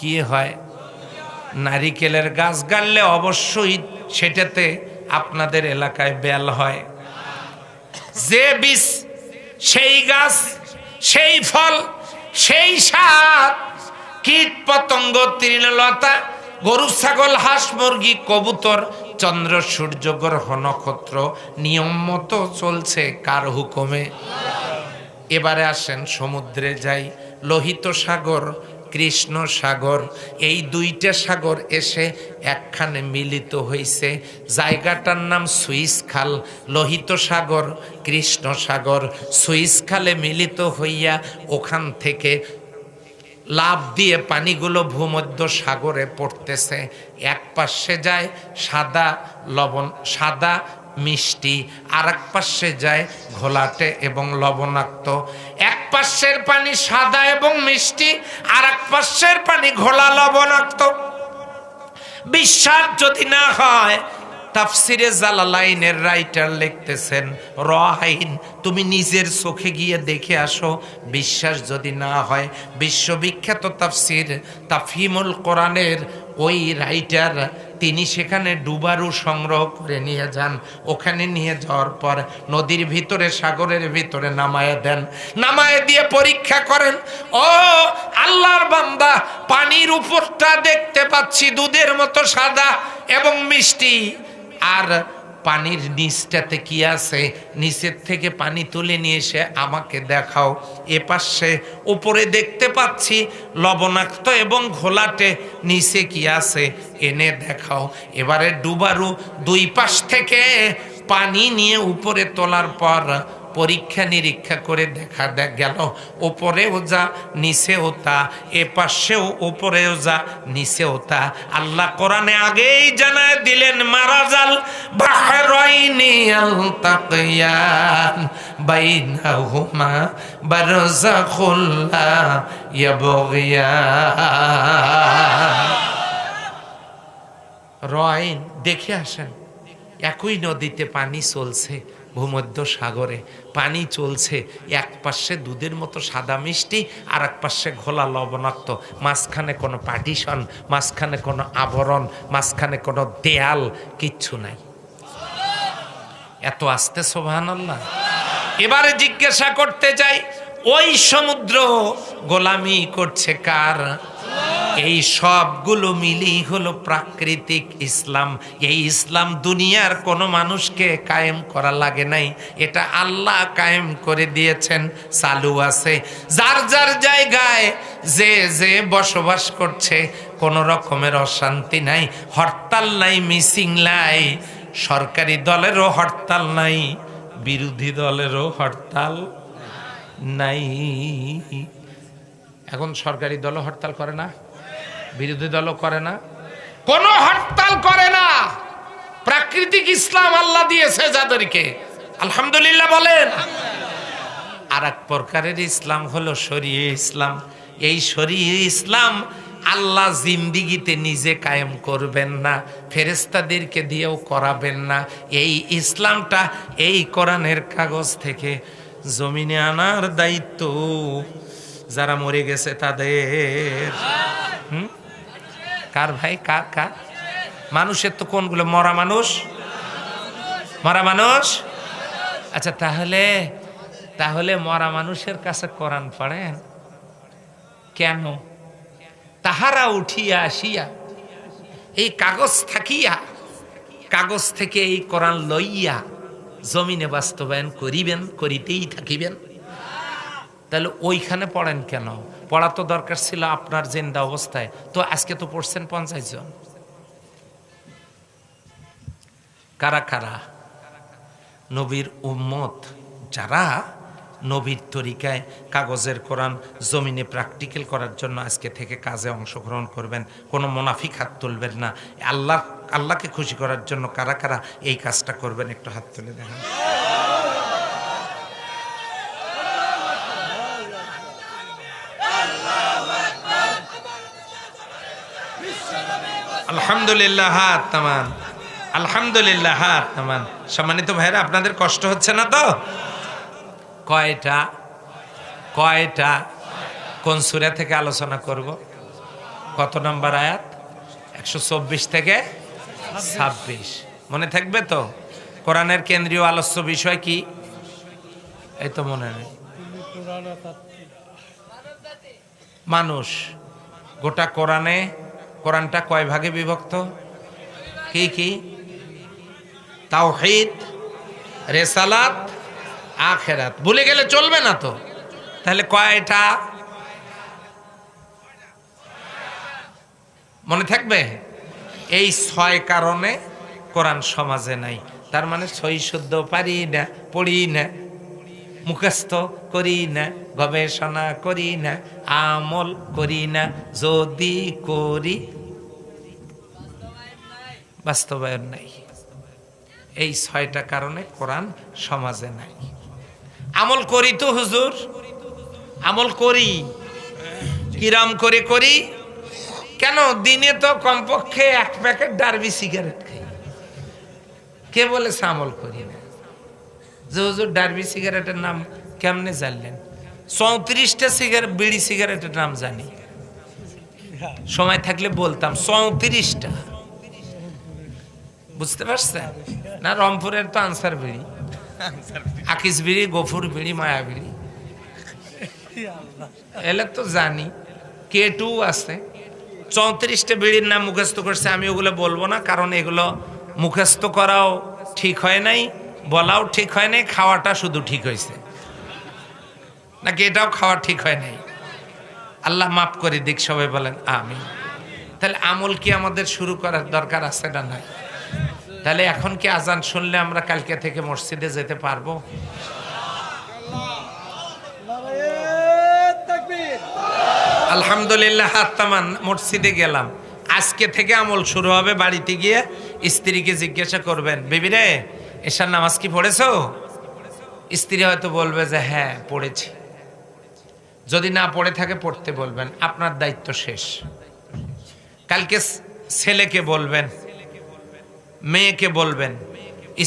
কি হয়? নারিকেলের গাছ গাড়লে অবশ্যই সেটাতে আপনাদের এলাকায় বেল হয়। যে বীজ সেই গাছ, সেই ফল, সেই স্বাদ, কীট পতঙ্গ তৃণলতা, গরু ছাগল হাঁস মুরগি কবুতর চন্দ্র সূর্য গ্রহ নক্ষত্র নিয়ম মতো চলছে কার হুকুমে? এবারে আসেন সমুদ্রে যাই। লোহিত সাগর, কৃষ্ণ সাগর, এই দুইটা সাগর এসে একখানে মিলিত হয়েছে। জায়গাটার নাম সুইস খাল। লোহিত সাগর, কৃষ্ণ সাগর সুইস খালে মিলিত হইয়া ওখান থেকে লাভ দিয়ে পানিগুলো ভূমধ্য সাগরে পড়তেছে। এক পাশে যায় সাদা লবণ, সাদা মিষ্টি, আর এক পাশে যায় ঘোলাটে এবং লবণাক্ত। এক পাশের পানি সাদা এবং মিষ্টি, আর এক পাশের পানি ঘোলা লবণাক্ত। বিশ্বাস যদি না হয়, তাফসিরে জালালাইনের রাইটার লিখতেছেন, রাইন তুমি নিজের চোখে গিয়ে দেখে আসো। বিশ্বাস যদি না হয়, বিশ্ববিখ্যাত তাফসির তাফহিমুল কোরআনের ওই রাইটার তিনি সেখানে ডুবারু সংগ্রহ করে নিয়ে যান। ওখানে নিয়ে যাওয়ার পর নদীর ভিতরে, সাগরের ভিতরে নামায় দেন। নামায় দিয়ে পরীক্ষা করেন, ও আল্লাহর বান্দা, পানির উপরটা দেখতে পাচ্ছি দুধের মতো সাদা এবং মিষ্টি, আর পানির নিচটাতে কি আছে? নিচের থেকে পানি তুলে নিয়ে এসে আমাকে দেখাও। এ পাশে উপরে দেখতে পাচ্ছি লবণাক্ত এবং ঘোলাটে, নিচে কি আছে এনে দেখাও। এবারে ডুবারু দুই পাশ থেকে পানি নিয়ে উপরে তোলার পর পরীক্ষা নিরীক্ষা করে দেখা গেল ওপরেও যা নিচেও তা, এ পাশেও ওপরেও যা নিচেও তা। আল্লাহ কোরআনে আগেই জানায় দিলেন, মারাজাল বাহরাইনি ইয়ালতাকিয়ান বাইনাহুমা বারযাখুল লা ইয়াবগিয়ান। রাইন দেখে আসেন, একই নদীতে পানি চলছে, ভূমধ্য সাগরে পানি চলছে, এক পাশে দুধের মতো সাদা মিষ্টি, আর এক পাশে ঘোলা লবণাক্ত, মাঝখানে কোনো পার্টিশন, মাঝখানে কোনো আবরণ, মাঝখানে কোনো দেয়াল, কিচ্ছু নাই। এত আস্তে সুবহানাল্লাহ। এবারে জিজ্ঞাসা করতে চাই, ওই সমুদ্র গোলামি করছে কার? এই সবগুলো মিলি হলো প্রাকৃতিক ইসলাম। এই ইসলাম দুনিয়ার কোনো মানুষকে কায়েম করা লাগে নাই, এটা আল্লাহ কায়েম করে দিয়েছেন, চালু আছে। যার যার জায়গায় যে যে বসবাস করছে, কোনো রকমের অশান্তি নাই, হরতাল নাই, মিসিং নাই, সরকারি দলেরও হরতাল নাই, বিরোধী দলেরও হরতাল নাই। এখন সরকারি দলও হরতাল করে না, বিরোধী দলও করে না, কোনো হরতাল করে না। প্রাকৃতিক ইসলাম আল্লাহ দিয়েছে যাদেরকে, আলহামদুলিল্লাহ বলেন। আর এক প্রকারের ইসলাম হলো শরীয়ত ইসলাম। এই শরীয়ত ইসলাম আল্লাহ জিন্দিগিতে নিজে কায়েম করবেন না, ফেরেশতাদেরকে দিয়েও করাবেন না। এই ইসলামটা এই কোরআনের কাগজ থেকে জমিনে আনার দায়িত্ব যারা মরে গেছে তাদের। কার ভাই? কার কার? মানুষের তো কোনগুলো? মরা মানুষ, মরা মানুষ। আচ্ছা, তাহলে মরা মানুষের কাছে কোরআন পড়েন কেন? তাহারা উঠিয়া আসিয়া এই কাগজ থাকিয়া, কাগজ থেকে এই কোরআন লইয়া জমিনে বাস্তবায়ন করিবেন, করিতেই থাকিবেন। তাহলে ওইখানে পড়েন কেন? পড়া তো দরকার ছিল আপনার জিন্দা অবস্থায়। তো আজকে তো পড়ছেন 50 জন। কারা কারা? নবীর উম্মত যারা নবীর তরিকায় কাগজের কোরআন জমিনে প্র্যাকটিক্যাল করার জন্য আজকে থেকে কাজে অংশগ্রহণ করবেন। কোনো মুনাফিক হাত তুলবেন না। আল্লাহকে খুশি করার জন্য কারা কারা এই কাজটা করবেন একটু হাত তুলে দেখান। আলহামদুলিল্লাহ, হাত নামান। আলহামদুলিল্লাহ, হাত নামান। সম্মানিত ভাইরা, আপনাদের কষ্ট হচ্ছে না তো? কয়টা কোন সূরা থেকে আলোচনা করব? কত নম্বর আয়াত? 124 থেকে 26। মনে থাকবে তো? কোরআনের কেন্দ্রীয় আলোচ্য বিষয় কি? এই তো মনে নেই। মানুষ। গোটা কোরআনটা কয় ভাগে বিভক্ত? কি? তাওহীদ, রিসালাত, আখিরাত। ভুলে গেলে চলবে না তো। তাহলে কয়টা মনে থাকবে? এই 6 কারণে কোরআন সমাজে নাই। তার মানে সই শুদ্ধ পারি না, পড়ি না, মুখস্থ করি না, গবেষণা করি না, আমল করি না, যদি করি বাস্তবায়ন নাই। এই 6টা কারণে কোরআন সমাজে নাই। আমল করি তো হুজুর, আমল করি কিরাম করে করি কেন? দিনে তো কমপক্ষে 1 প্যাকেট ডার্বি সিগারেট খাই। কে বলেছে আমল করি না? যে হুজুর ডার্বি সিগারেটের নাম কেমনে জানলেন? 34টা বিড়ি সিগারেটের নাম জানি। সময় থাকলে বলতাম 34টা। বুঝতে পারছেন না? রংপুরের তো আনসার বিড়ি, আকিস বিড়ি, গফুর বিড়ি, মায়া বিড়ি, এলে তো জানি। K2 আছে। 34টা বিড়ির নাম মুখস্থ করছে। আমি ওগুলো বলবো না, কারণ এগুলো মুখস্থ করাও ঠিক হয় নাই, বলাও ঠিক হয় নাই, খাওয়াটা শুধু ঠিক হয়েছে নাকি এটাও খাওয়া ঠিক হয় নাই। আল্লাহ মাফ করে দিক, সবাই বলেন আমিন। তাহলে আমল কি আমাদের শুরু করার দরকার আছে না নাই? তাহলে এখন কি আজান শুনলে আমরা কালকে থেকে মসজিদে যেতে পারবো? আলহামদুলিল্লাহ, হাত তামান। মসজিদে গেলাম, আজকে থেকে আমল শুরু হবে। বাড়িতে গিয়ে স্ত্রীকে জিজ্ঞাসা করবেন, বেবি রে এশার নামাজ কি পড়েছো? স্ত্রী হয়তো বলবে যে হ্যাঁ পড়েছি। যদি না পড়ে থাকে পড়তে বলবেন, আপনার দায়িত্ব শেষ। কালকে ছেলেকে বলবেন, মেয়েকে বলবেন,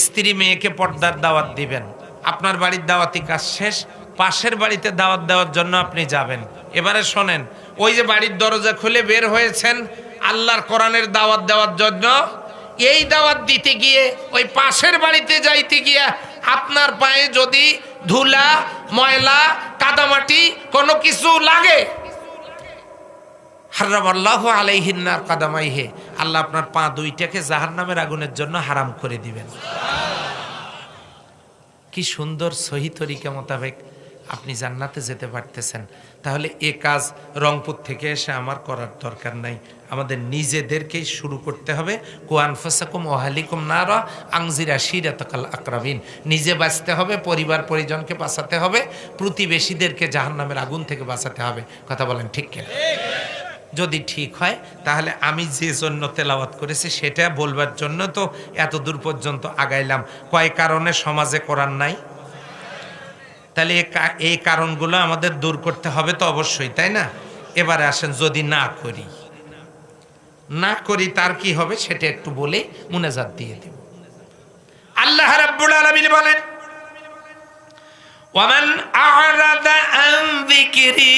স্ত্রী মেয়েকে পর্দার দাওয়াত দিবেন। আপনার বাড়ির দাওয়াতি কাজ শেষ, পাশের বাড়িতে দাওয়াত দেওয়ার জন্য আপনি যাবেন। এবারে শোনেন, ওই যে বাড়ির দরজা খুলে বের হয়েছেন আল্লাহর কোরআনের দাওয়াত দেওয়ার জন্য, এই দাওয়াত দিতে গিয়ে ওই পাশের বাড়িতে যাইতে গিয়ে আপনার পায়ে যদি ধুলা, ময়লা, কাদামাটি কোনো কিছু লাগে, হারামাল্লাহু আলাইহিন নার কাদামাইহে, আল্লাহ আপনার পা দুইটাকে জাহান্নামের আগুনের জন্য হারাম করে দিবেন। কি সুন্দর সহি তরিকা মোতাবেক আপনি জান্নাতে যেতে পারতেছেন। তাহলে এ কাজ রংপুর থেকে এসে আমার করার দরকার নাই, আমাদের নিজেদেরকেই শুরু করতে হবে। কুয়ানফাসাকুম ওয়াহালিকুম নারা আনজির আশিরাতাকাল আকরাবিন। নিজে বাঁচতে হবে, পরিবার পরিজনকে বাঁচাতে হবে, প্রতিবেশীদেরকে জাহান্নামের আগুন থেকে বাঁচাতে হবে। কথা বলেন ঠিক কিনা? যদি ঠিক হয় তাহলে আমি যে জন্য তেলাওয়াত করেছি সেটা বলবার জন্য তো এত দূর পর্যন্ত আগাইলাম। কয় কারণে সমাজে কোরআন নাই? তাহলে এই কারণগুলো আমাদের দূর করতে হবে তো অবশ্যই, তাই না? এবারে আসেন, যদি না করি তার কি হবে সেটা একটু বলে মুনাজাত দিয়ে দেব। আল্লাহ রাব্বুল আলামিন বলেন, ওয়ামান আ'রাদা আন যিকরি,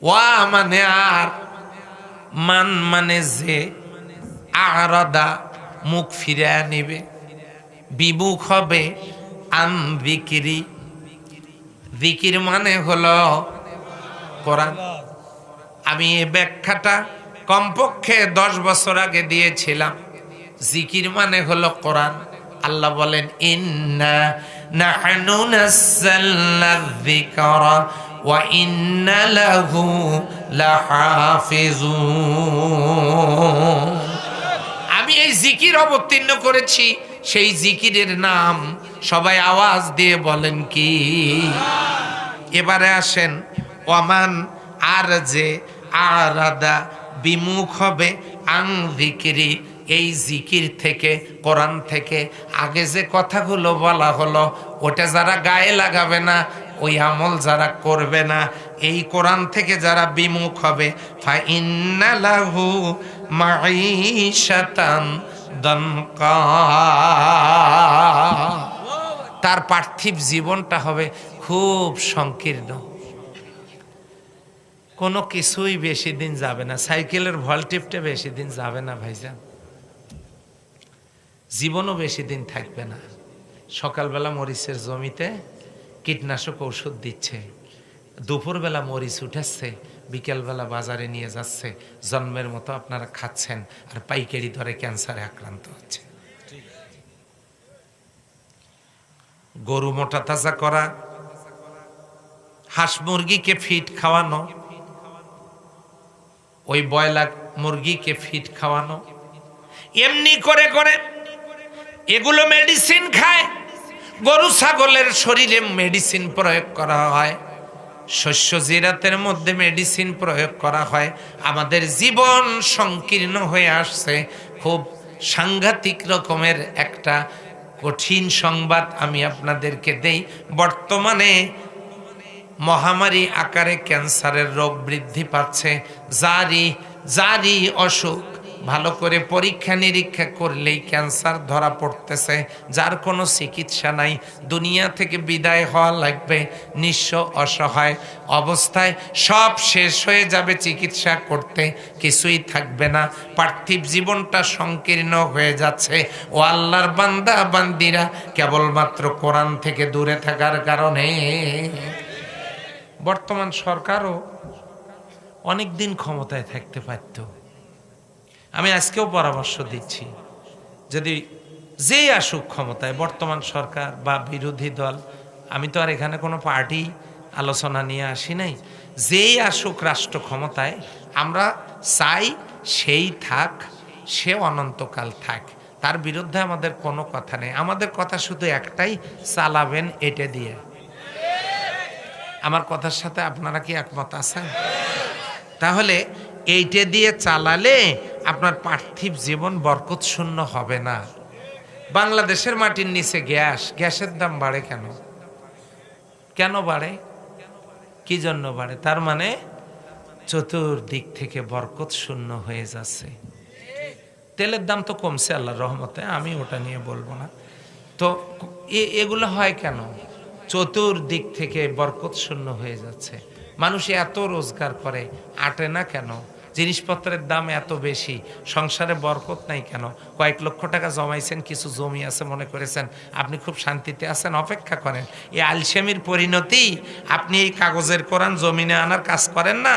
ওয়া মানে আর, মান মানে যে, আ'রাদা মুখ ফিরে নেবে, বিমুখ হবে, আন যিকরি, যিকির মানে হলো কোরআন। আমি এই ব্যাখ্যাটা কমপক্ষে 10 বছর আগে দিয়েছিলাম। জিকির মানে হলো কোরআন। আল্লাহ বলেন, ইন্না নাহনু নাযালনা যিকরা ওয়া ইন্না লাহু লাহাফিজুন। আমি এই জিকির অবতীর্ণ করেছি, সেই জিকিরের নাম সবাই আওয়াজ দিয়ে বলেন কি? এবারে আসেন, ওমান আর যে আরাদা বিমুখ হবে আং যিকরি, এই জিকির থেকে, কোরআন থেকে আগে যে কথাগুলো বলা হলো ওটা যারা গায়ে লাগাবে না, ওই আমল যারা করবে না, এই কোরআন থেকে যারা বিমুখ হবে, ফা ইন্না লাহু মাঈশাতান দানকা, তার পার্থিব জীবনটা হবে খুব সংকীর্ণ। কোনো কিছুই বেশি দিন যাবে না, সাইকেলের ভলটিপটা বেশি দিন যাবে না ভাইজান, জীবনও বেশি দিন থাকবে না। সকালবেলা মরিচের জমিতে কীটনাশক ঔষধ দিচ্ছে, দুপুরবেলা মরিচ উঠাচ্ছে, বিকেলবেলা বাজারে নিয়ে যাচ্ছে, জন্মের মতো আপনারা খাচ্ছেন, আর পাইকারি দরে ক্যান্সারে আক্রান্ত হচ্ছে। গরু মোটা তাজা করা, হাঁস মুরগিকে ফিট খাওয়ানো, ওই ব্রয়লার মুরগিকে ফিট খাওয়ানো, এমনি করে করে এগুলো মেডিসিন খায়। গরু ছাগলের শরীরে মেডিসিন প্রয়োগ করা হয়, শস্য জিরাতের মধ্যে মেডিসিন প্রয়োগ করা হয়। আমাদের জীবন সংকীর্ণ হয়ে আসছে। খুব সাংঘাতিক রকমের একটা কঠিন সংবাদ আমি আপনাদেরকে দেই। বর্তমানে মহামারী আকারে ক্যান্সারের রোগ বৃদ্ধি পাচ্ছে। জারি অসুখ, ভালো করে পরীক্ষা নিরীক্ষা করলেই ক্যান্সার ধরা পড়তেছে, যার কোনো চিকিৎসা নাই। দুনিয়া থেকে বিদায় হওয়া লাগবে, নিঃস্ব অসহায় অবস্থায়, সব শেষ হয়ে যাবে, চিকিৎসা করতে কিছুই থাকবে না, পার্থিব জীবনটা সংকীর্ণ হয়ে যাচ্ছে। ও আল্লাহর বান্দা বান্দিরা, কেবলমাত্র কোরআন থেকে দূরে থাকার কারণে বর্তমান সরকারও অনেক দিন ক্ষমতায় থাকতে পারত। আমি আজকেও পরামর্শ দিচ্ছি, যদি যেই আসুক ক্ষমতায়, বর্তমান সরকার বা বিরোধী দল, আমি তো আর এখানে কোনো পার্টি আলোচনা নিয়ে আসি নাই, যেই আসুক রাষ্ট্র ক্ষমতায়, আমরা চাই সেই থাক, সে অনন্তকাল থাক, তার বিরুদ্ধে আমাদের কোনো কথা নেই। আমাদের কথা শুধু একটাই, চালাবেন এটা দিয়ে। আমার কথার সাথে আপনারা কি একমত আছেন? তাহলে এইটা দিয়ে চালালে আপনার পার্থিব জীবন বরকত শূন্য হবে না। বাংলাদেশের মাটির নিচে গ্যাসের দাম বাড়ে কেন? কেন বাড়ে? কি জন্য বাড়ে? তার মানে চতুর্দিক থেকে বরকত শূন্য হয়ে যাচ্ছে। তেলের দাম তো কমছে আল্লাহর রহমতে, আমি ওটা নিয়ে বলবো না। তো এগুলো হয় কেন? চতুর্দিক থেকে বরকত শূন্য হয়ে যাচ্ছে। মানুষ এত রোজগার করে, আটে না কেন? জিনিসপত্রের দাম এত বেশি, সংসারে বরকত নাই কেন? কয়েক লক্ষ টাকা জমাইছেন, কিছু জমি আছে মনে করেছেন আপনি খুব শান্তিতে আছেন, অপেক্ষা করেন। এই আলসেমির পরিণতি, আপনি এই কাগজের কোরআন জমিনে আনার কাজ করেন না,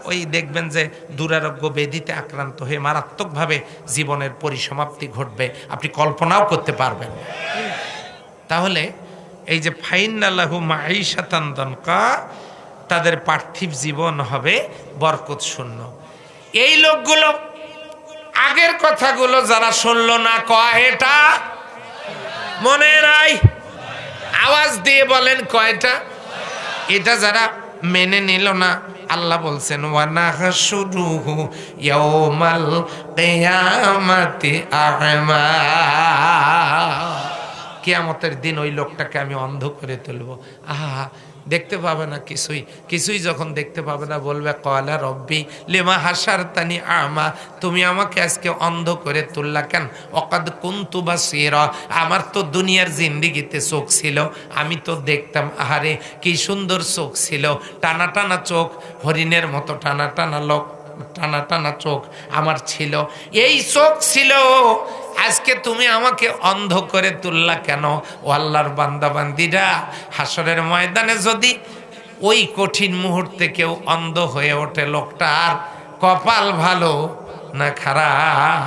ওই দেখবেন যে দুরারোগ্য ব্যাধিতে আক্রান্ত হয়ে মারাত্মকভাবে জীবনের পরিসমাপ্তি ঘটবে, আপনি কল্পনাও করতে পারবেন। তাহলে এই যে ফাইন্নাল্লাহু মাঈশাতান দানকা, তাদের পার্থিব জীবন হবে বরকত শূন্য। এই লোকগুলো আগের কথাগুলো যারা শুনলো না, কয়টা মনে নাই? আওয়াজ দিয়ে বলেন কয়টা? এটা যারা মেনে নিল না, আল্লাহ বলছেন ওয়ানাহশুরুহু ইয়াউমাল কিয়ামাতি আ'মা, কিয়ামতের দিন ওই লোকটাকে আমি অন্ধ করে তুলব। আহা, দেখতে পাবে না কিছুই যখন দেখতে পাবে না, বলবে ক্বালা রব্বি লিমা হাসারতানি আমা, তুমি আমাকে আজকে অন্ধ করে তুললা কেন? ওয়াকাদ কুনতু বাসীরা, আমার তো দুনিয়ার জিন্দেগিতে চোখ ছিল, আমি তো দেখতাম। আহারে কি সুন্দর চোখ ছিল, টানা টানা চোখ, হরিণের মতো টানা টানা টানা টানা চোখ আমার ছিল, এই চোখ ছিল, আজকে তুমি আমাকে অন্ধ করে তুললা কেন? ও আল্লাহর বান্দা বান্দিরা, হাসরের ময়দানে যদি ওই কঠিন মুহূর্তে কেউ অন্ধ হয়ে ওঠে, লোকটার কপাল ভালো না খারাপ?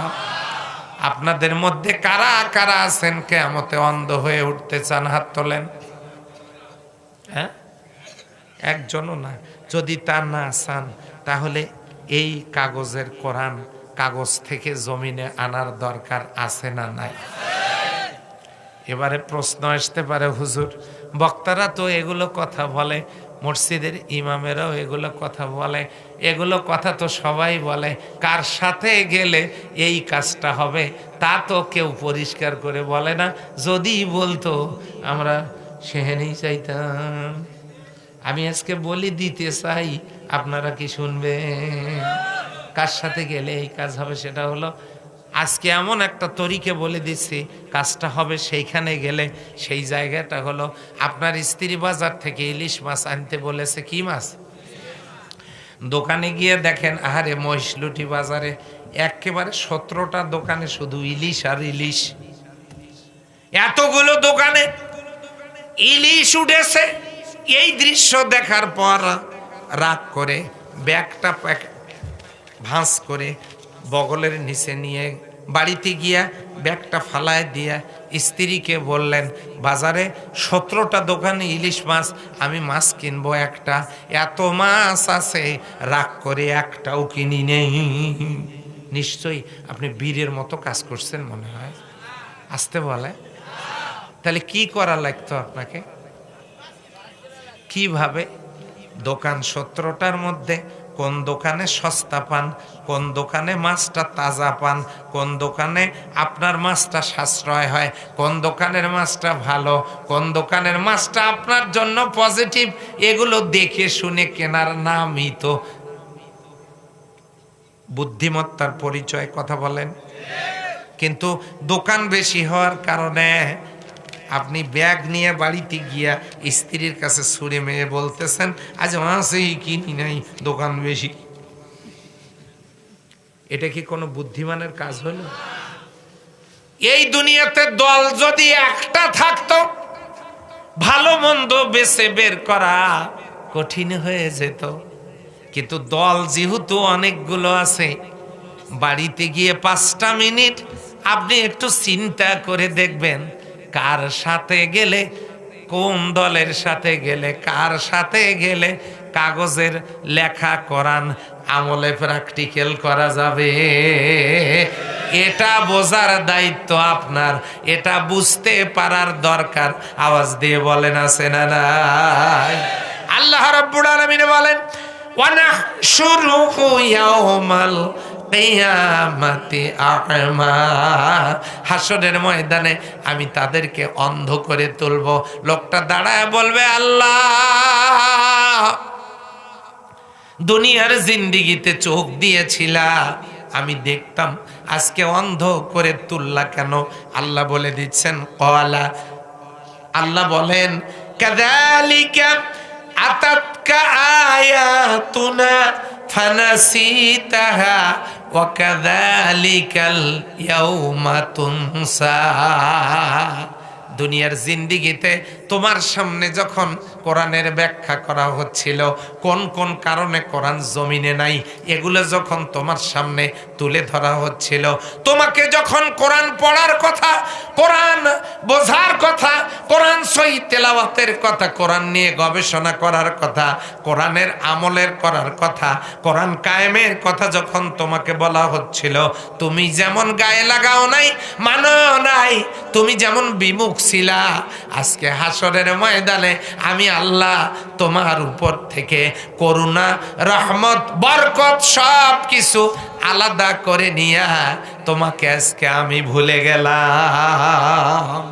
আপনাদের মধ্যে কারা কারা আছেন কিয়ামতে অন্ধ হয়ে উঠতে চান? হাত তোলেন। হ্যাঁ, একজনও না। যদি তা না চান, তাহলে এই কাগজের কোরআন কাগজ থেকে জমিনে আনার দরকার আছে না নাই? এবারে প্রশ্ন আসতে পারে, হুজুর বক্তারা তো এগুলো কথা বলে, মসজিদের ইমামেরাও এগুলো কথা বলে, এগুলো কথা তো সবাই বলে, কার সাথে গেলে এই কাজটা হবে তা তো কেউ পরিষ্কার করে বলে না, যদি বলতো আমরা সেহেনেই চাইতাম। আমি আজকে বলি দিতে চাই, আপনারা কি শুনবেন? কার সাথে গেলে এই কাজ হবে সেটা হলো, আজকে এমন একটা তরিকে বলে দিচ্ছি কাজটা হবে সেইখানে গেলে। সেই জায়গাটা হলো আপনার স্ত্রী বাজার থেকে ইলিশ মাছ আনতে বলেছে। কি মাছ? দোকানে গিয়ে দেখেন, আহারে মহিষলুটি বাজারে একেবারে 17টা দোকানে শুধু ইলিশ আর ইলিশ। এতগুলো দোকানে ইলিশ উঠেছে। এই দৃশ্য দেখার পর রাগ করে ব্যাগটা ভাঁজ করে বগলের নিচে নিয়ে বাড়িতে গিয়া ব্যাগটা ফালায় দিয়া স্ত্রীকে বললেন, বাজারে 17টা দোকানে ইলিশ মাছ, আমি মাছ কিনবো একটা, এত মাছ আছে, রাগ করে একটাও কিনি নেই। নিশ্চয়ই আপনি বীরের মতো কাজ করছেন মনে হয়। আসতে বলে, তাহলে কি করা লাগতো আপনাকে? কিভাবে দোকান 17টার মধ্যে কোন দোকানে সস্তা পান, কোন দোকানে মাছটা তাজা পান, কোন দোকানে আপনার মাছটা সাশ্রয় হয়, কোন দোকানের মাছটা ভালো, কোন দোকানের মাছটা আপনার জন্য পজিটিভ, এগুলো দেখে শুনে কেনার নামই তো বুদ্ধিমত্তার পরিচয়। কথা বলেন। কিন্তু দোকান বেশি হওয়ার কারণে আপনি ব্যাগ নিয়ে বাড়িতে গিয়া স্ত্রীর কাছে ছুড়ে মেয়ে বলতেছেন, আজ মাছই কিনি নাই, দোকান বেশি। এটা কি কোনো বুদ্ধিমানের কাজ হলো? এই দুনিয়াতে দল যদি একটা থাকতো, ভালো মন্দ বেছে বের করা কঠিন হয়ে যেত। কিন্তু দল যেহেতু অনেকগুলো আছে, বাড়িতে গিয়ে 5টা মিনিট আপনি একটু চিন্তা করে দেখবেন, কার সাথে গেলে, কোন দলের সাথে গেলে, কার সাথে গেলে কাগজের লেখা কোরআন আমলে প্র্যাকটিক্যাল করা যাবে। এটা বোঝার দায়িত্ব আপনার, এটা বুঝতে পারার দরকার। আওয়াজ দিয়ে বলেন আছে না নাই? আল্লাহ রাব্বুল আলামিন বলেন, ওয়া নাহশুরুহু ইয়াওমাল কিয়ামাতি আ'মা, হাসরের ময়দানে আমি তাদেরকে অন্ধ করে তুলব। লোকটা দাঁড়ায় বলবে, আল্লাহ দুনিয়ার জিন্দেগিতে চোখ দিয়েছিলা, আমি দেখতাম, আজকে অন্ধ করে তুললা কেন? আল্লাহ বলে দিচ্ছেন, ক্বালা, আল্লাহ বলেন, কাযালিকা আতাতকা আয়াতুনা ফানাসিতাহা ওয়া কাযালিকাল ইয়াউমা তুনসা। দুনিয়ার জিন্দেগিতে তোমার সামনে যখন কোরআনের ব্যাখ্যা করা হচ্ছিল, কোন কোন কারণে কোরআন জমিনে নাই, এগুলো যখন তোমার সামনে তুলে ধরা হচ্ছিল, তোমাকে যখন কোরআন পড়ার কথা, কোরআন বোঝার কথা, কোরআন সহি তেলাওয়াতের কথা, কোরআন নিয়ে গবেষণা করার কথা, কোরআনের আমলের করার কথা, কোরআন কায়েমের কথা যখন তোমাকে বলা হচ্ছিল, তুমি যেমন গায়ে লাগাও নাই, মানো নাই, তুমি যেমন বিমুখ ছিলা, আজকে হাসরের ময়দানে আমি আল্লাহ তোমার উপর থেকে করুণা, রহমত, বরকত সব কিছু আলাদা করে নিয়া তোমাকে আজকে আমি ভুলে গেলাম।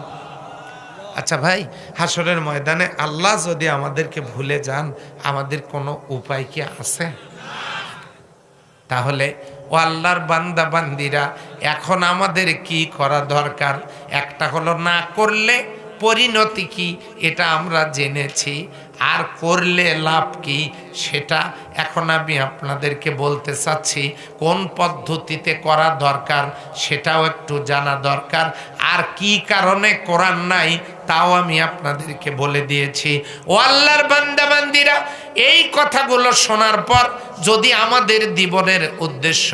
আচ্ছা ভাই, হাসরের ময়দানে আল্লাহ যদি আমাদেরকে ভুলে যান, আমাদের কোনো উপায় কি আছে? তাহলে ও আল্লাহর বান্দা বান্দিরা, এখন আমাদের কি করা দরকার? একটা হলো, না করলে পরিণতি কি এটা আমরা জেনেছি, আর করলে লাভ কি সেটা এখন আমি আপনাদেরকে বলতে চাচ্ছি। কোন পদ্ধতিতে করা দরকার সেটাও একটু জানা দরকার, আর কি কারণে কোরআন নাই তাও আমি আপনাদেরকে বলে দিয়েছি। ও আল্লাহর বান্দা বান্দিরা, এই কথাগুলো শোনার পর যদি আমাদের জীবনের উদ্দেশ্য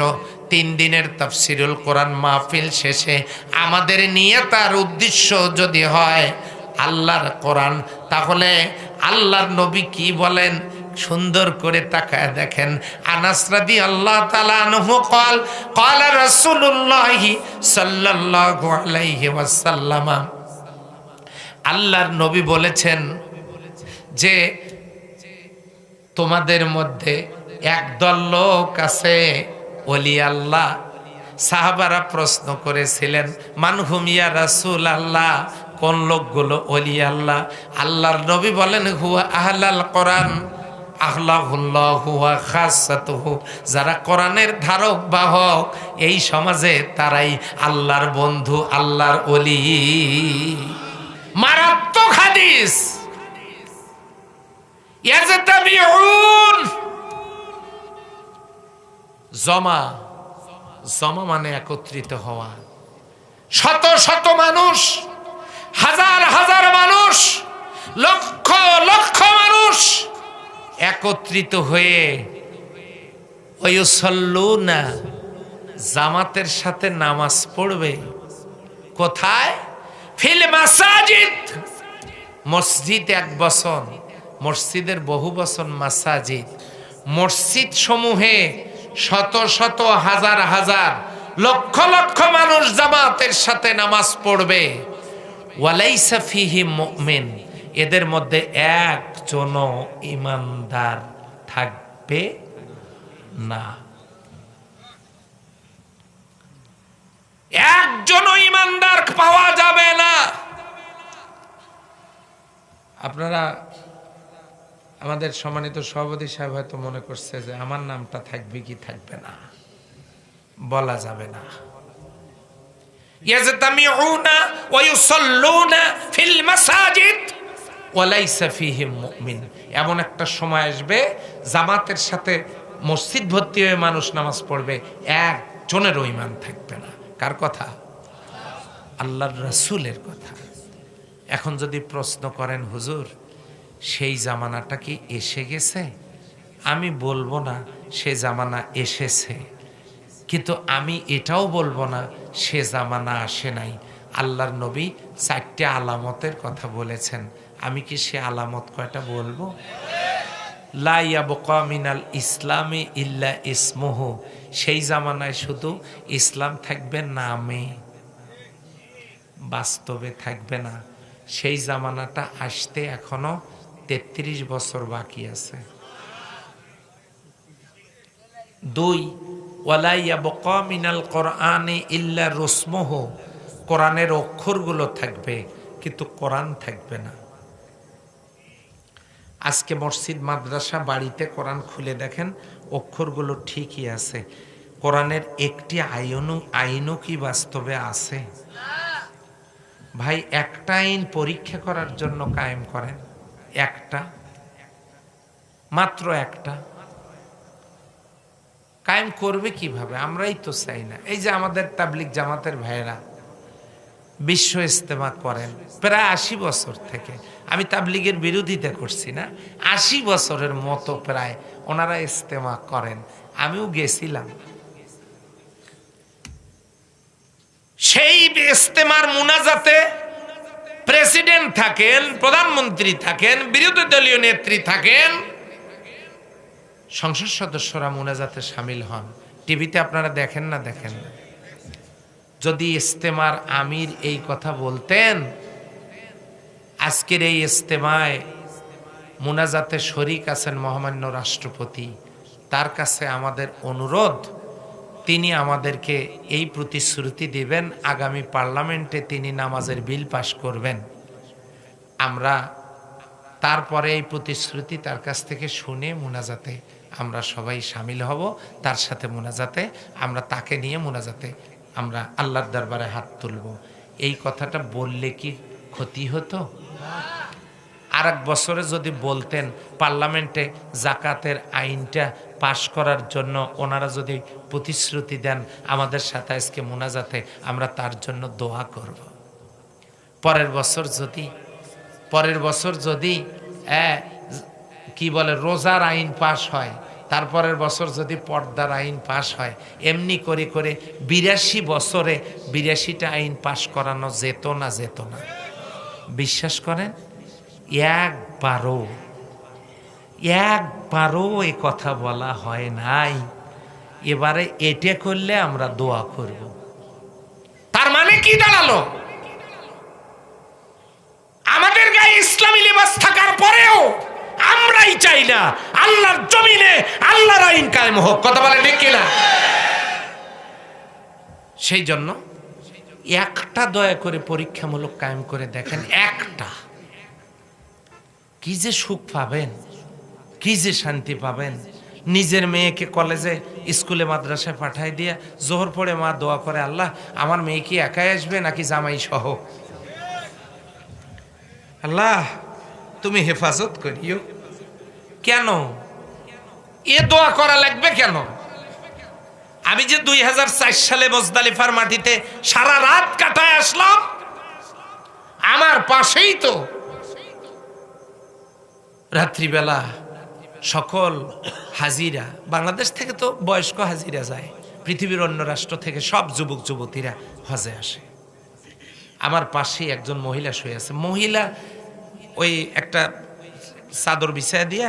3 দিনের তাফসিরুল কোরআন মাহফিল শেষে আমাদের নিয়তার উদ্দেশ্য যদি হয় আল্লাহর কোরআন, তাহলে আল্লাহর নবী কি বলেন সুন্দর করে তাকায় দেখেন। আনাস রাদিয়াল্লাহু তাআলা আনহু قال قال رسول الله صلى الله عليه وسلم আল্লাহর নবী বলেছেন যে তোমাদের মধ্যে একদল লোক আছে ওলি আল্লাহ। সাহাবারা প্রশ্ন করেছিলেন মানহুম ইয়া রাসূল আল্লাহ, কোন লোকগুলো ওলি আল্লাহ? আল্লাহর নবী বলেন হুয়া আহলাল কোরআন আহলাহুল্লাহু ওয়া খাসাতুহু, যারা কোরআনের ধারক বাহক এই সমাজে তারাই আল্লাহর বন্ধু, আল্লাহর ওলি। মারাত্মক হাদিস। ইয়াজতাবিউন, জমা জমা মানে একত্রিত হওয়া। শত শত মানুষ, হাজার হাজার মানুষ, লক্ষ লক্ষ মানুষ একত্রিত হয়ে ওয়ায়ুসাল্লুনা, জামাতের সাথে নামাজ পড়বে। কোথায়? ফিল মাসাজিদ, মসজিদ এক বচন, মসজিদের বহু বচন মাসাজিদ। মসজিদ সমূহে শত শত হাজার হাজার লক্ষ লক্ষ মানুষ জামাতের সাথে নামাজ পড়বে। ওয়ালাইসা ফিহি মুমিন, এদের মধ্যে একজনও ঈমানদার থাকবে না। একজনও ঈমানদার পাওয়া যাবে না। আপনারা, আমাদের সম্মানিত সভাপতি সাহেব হয়তো মনে করছে যে আমার নামটা থাকবে কি থাকবে না, বলা যাবে না। ইয়াজতামিউনা ওয়া ইউসাল্লুনা ফিল মাসাজিদ ওয়ালাইসা ফিহিম মুমিন, এমন একটা সময় আসবে জামাতের সাথে মসজিদ ভর্তি হয়ে মানুষ নামাজ পড়বে, একজনেরও ঈমান থাকবে না। কার কথা? আল্লাহর রাসূলের কথা। এখন যদি প্রশ্ন করেন হুজুর সেই জামানাটা কি এসে গেছে? আমি বলবো না সে জামানা এসেছে, কিন্তু আমি এটাও বলবো না সে জামানা আসে নাই। আল্লাহর নবী 4টা আলামতের কথা বলেছেন, আমি কি সে আলামত কয়টা বলবো? লা ইয়াবকা মিনাল ইসলামি ইল্লা ইসমুহু, সেই জামানায় শুধু ইসলাম থাকবে নামে, বাস্তবে থাকবে না। সেই জামানাটা আসতে এখনো 33 বছর বাকি আছে। 2, ওয়ালা ইয়াবকা মিনাল কোরআনি ইল্লা রুসমুহু, কোরআনের অক্ষরগুলো থাকবে কিন্তু কোরআন থাকবে না। আজকে মসজিদ মাদ্রাসা বাড়িতে কোরআন খুলে দেখেন অক্ষরগুলো ঠিকই আছে, কোরআনের একটি আইনও কি বাস্তবে আছে? ভাই একটা আইন পরীক্ষা করার জন্য কায়েম করেন, একটা, মাত্র একটা। কায়েম করবে কিভাবে? আমরাই তো চাই না। এই যে আমাদের তাবলিগ জামাতের ভাইয়েরা বিশ্ব ইজতেমা করেন প্রায় 80 বছর থেকে, আমি তাবলিগের বিরোধিতা করছি না, 80 বছরের মতো প্রায় ওনারা ইজতেমা করেন। আমিও গেছিলাম। সেই ইজতেমার মুনাজাতে প্রেসিডেন্ট থাকেন, প্রধানমন্ত্রী থাকেন, বিরোধী দলীয় নেত্রী থাকেন, সংসদ সদস্যরা মুনাজাতে শামিল হন। টিভিতে আপনারা দেখেন না? দেখেন না? যদি ইজতেমার আমির এই কথা বলতেন, আজকের এই ইজতেমায় মুনাজাতে শরীক আছেন মহামান্য রাষ্ট্রপতি, তার কাছে আমাদের অনুরোধ, তিনি আমাদেরকে এই প্রতিশ্রুতি দিবেন আগামী পার্লামেন্টে তিনি নামাজের বিল পাশ করবেন। আমরা তারপরে এই প্রতিশ্রুতি তার কাছ থেকে শুনে মুনাজাতে আমরা সবাই শামিল হব, তার সাথে মুনাজাতে আমরা তাকে নিয়ে মুনাজাতে আমরা আল্লাহর দরবারে হাত তুলব। এই কথাটা বললে কি ক্ষতি হতো? আর এক বছরে যদি বলতেন পার্লামেন্টে জাকাতের আইনটা পাশ করার জন্য ওনারা যদি প্রতিশ্রুতি দেন আমাদের সাথে আজকে মুনাজাতে আমরা তার জন্য দোয়া করব। পরের বছর যদি কি বলে রোজার আইন পাশ হয়, তারপরের বছর যদি পর্দার আইন পাশ হয়, এমনি করে করে 82 বছরে 82টা আইন পাশ করানো যেত না? বিশ্বাস করেন? একবারও এ কথা বলা হয় নাই। এবারে এটা করলে আমরা দোয়া করব। তার মানে কি দাঁড়ালো? গায়ে ইসলামী লিবাস থাকার পরেও আমরাই চাই না আল্লাহর জমিনে আল্লাহর আইন কায়েম হোক। কথা বলে ঠিক কিনা? সেই জন্য একটা দয়া করে পরীক্ষামূলক কায়েম করে দেখেন, একটা কি যে সুখ পাবেন, কি যে শান্তি পাবেন। নিজের মেয়েকে কলেজে স্কুলে মাদ্রাসায় পাঠায় দিয়ে জোহর পড়ে মা দোয়া করে, আল্লাহ আমার মেয়ে কি একাই আসবে নাকি জামাই সহ? আল্লাহ তুমি হেফাজত করিও। কেন এ দোয়া করা লাগবে কেন? আমি যে 2004 সালে মুজদালিফার মাটিতে সারা রাত কাটায় আসলাম, আমার পাশেই তো রাত্রিবেলা সকল হাজিরা, বাংলাদেশ থেকে তো বয়স্ক হাজিরা যায়, পৃথিবীর অন্য রাষ্ট্র থেকে সব যুবক যুবতীরা হজে আসে। আমার পাশেই একজন মহিলা শুয়ে আছে। মহিলা ওই একটা চাদর বিছায় দিয়া,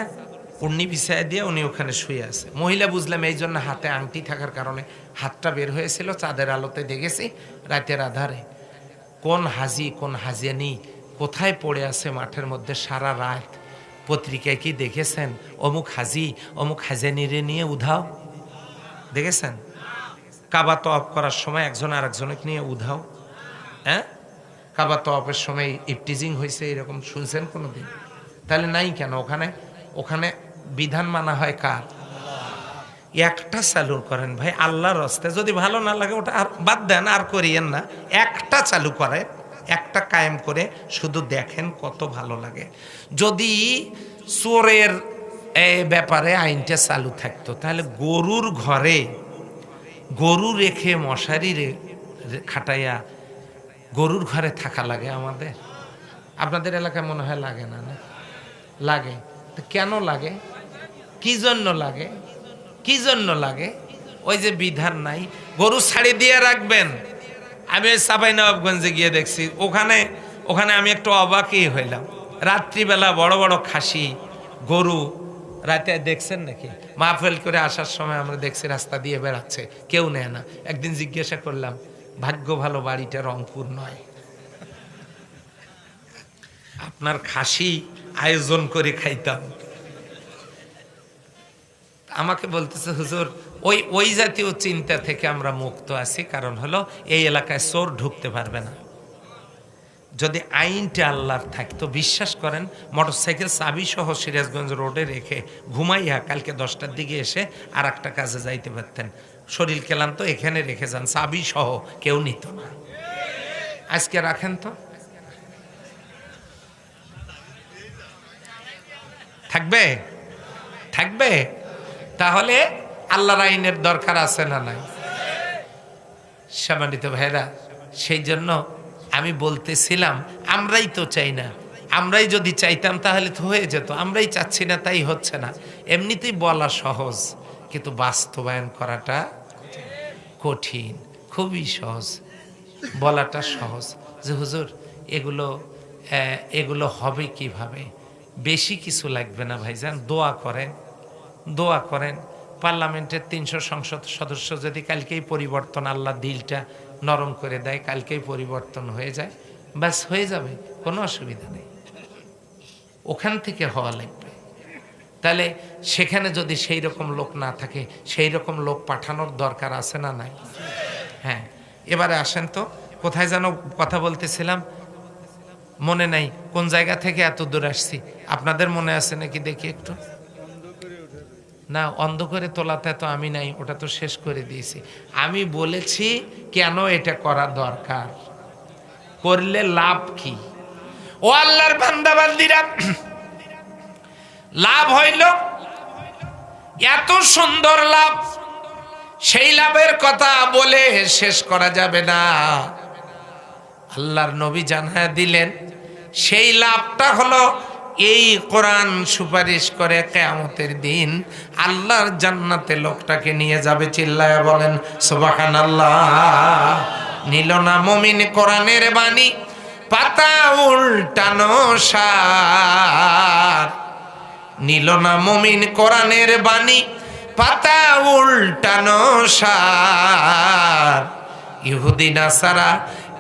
উন্নি বিছায় দিয়ে উনি ওখানে শুয়ে আছে। মহিলা বুঝলাম এই জন্য হাতে আংটি থাকার কারণে হাতটা বের হয়েছিল, চাঁদের আলোতে দেখেছি রাতের আধারে। কোন হাজি কোন হাজিয়ানি কোথায় পড়ে আছে মাঠের মধ্যে সারা রাত। পত্রিকায় কি দেখেছেন অমুক হাজি অমুক হাজিয়ানিরে নিয়ে উধাও? দেখেছেন? কাবা তওয়াফ করার সময় একজন আর একজনকে নিয়ে উধাও। হ্যাঁ, কাবা তওয়াফের সময় ইফটিজিং হয়েছে এরকম শুনছেন কোনোদিন? তাহলে নাই কেন? ওখানে ওখানে বিধান মানা হয় কার? একটা চালু করেন ভাই আল্লাহর রাস্তায়। যদি ভালো না লাগে ওটা আর বাদ দেন, আর করিয়েন না। একটা চালু করে, একটা কায়েম করে শুধু দেখেন কত ভালো লাগে। যদি চোরের ব্যাপারে আইনটা চালু থাকতো, তাহলে গরুর ঘরে গরু রেখে মশারি খাটাইয়া গরুর ঘরে থাকা লাগে আমাদের? আপনাদের এলাকায় মনে হয় লাগে না? না লাগে। কেন লাগে? কি জন্য লাগে? কি জন্য লাগে? ওই যে বিধান নাই, গরু ছাড়ি দিয়ে রাখবেন। আমি চাঁপাইনবাবগঞ্জে গিয়ে দেখছি, ওখানে আমি একটু অবাকই হইলাম। রাত্রিবেলা বড় বড় খাসি গরু রাতে দেখছেন নাকি? মাহফিল করে আসার সময় আমরা দেখছি রাস্তা দিয়ে বেড়াচ্ছে, কেউ নেয় না। একদিন জিজ্ঞাসা করলাম, ভাগ্য ভালো বাড়িটা রংপুর নয়, আপনার খাসি আয়োজন করে খাইতাম। আমাকে বলতেছে হুজুর ওই জাতীয় চিন্তা থেকে আমরা মুক্ত আছি, কারণ হলো এই এলাকায় চোর ঢুকতে পারবে না। যদি আইনটা আল্লাহর থাকতো, বিশ্বাস করেন মোটরসাইকেল চাবি সহ সিরাজগঞ্জ রোডে রেখে ঘুমাইয়া কালকে 10টার দিকে এসে আর একটা কাজে যাইতে পারতেন। শরীর ক্লান্ত, এখানে রেখে যান, চাবি সহ কেউ নিত না। আজকে রাখেন তো, থাকবে? থাকবে? তাহলে আল্লাহর আইনের দরকার আছে না নাই? সম্মানিত ভাইরা, সেই জন্য আমি বলতেছিলাম আমরাই তো চাই না। আমরাই যদি চাইতাম তাহলে তো হয়ে যেত। আমরাই চাচ্ছি না, তাই হচ্ছে না। এমনিতেই বলা সহজ, কিন্তু বাস্তবায়ন করাটা কঠিন। খুবই সহজ, বলাটা সহজ যে হুজুর এগুলো হবে কিভাবে? বেশি কিছু লাগবে না ভাইজান, দোয়া করেন, দোয়া করেন। পার্লামেন্টের 300 সংসদ সদস্য যদি কালকেই পরিবর্তন, আল্লাহ দিলটা নরম করে দেয়, কালকেই পরিবর্তন হয়ে যায়, ব্যাস হয়ে যাবে, কোনো অসুবিধা নেই। ওখান থেকে হওয়া লাগবে। তাহলে সেখানে যদি সেই রকম লোক না থাকে, সেই রকম লোক পাঠানোর দরকার আছে না নাই? হ্যাঁ, এবারে আসেন তো, কোথায় যেন কথা বলতেছিলাম, মনে নাই কোন জায়গা থেকে এত দূর আসছি। আপনাদের মনে আছে নাকি দেখি একটু? না, অন্ধকারে তোলাতে তো আমি নাই, ওটা তো শেষ করে দিয়েছি। আমি বলেছি কেন এটা করা দরকার, করলে লাভ কি। ও আল্লাহর বান্দা বান্দিরা, লাভ হইল এত সুন্দর লাভ, সেই লাভের কথা বলে শেষ করা যাবে না। আল্লাহর নবী জানায়া দিলেন সেই লাভটা হলো এই কোরআন সুপারিশ করে কিয়ামতের দিন আল্লাহর জান্নাতে লোকটাকে নিয়ে যাবে। চিল্লায়া বলেন সুবহানাল্লাহ। নিল না মুমিন কোরআনের বাণী, পাতা উল্টানো সার। নিল না মুমিন কোরআনের বাণী, পাতা উল্টানো সার। ইহুদি নাসারা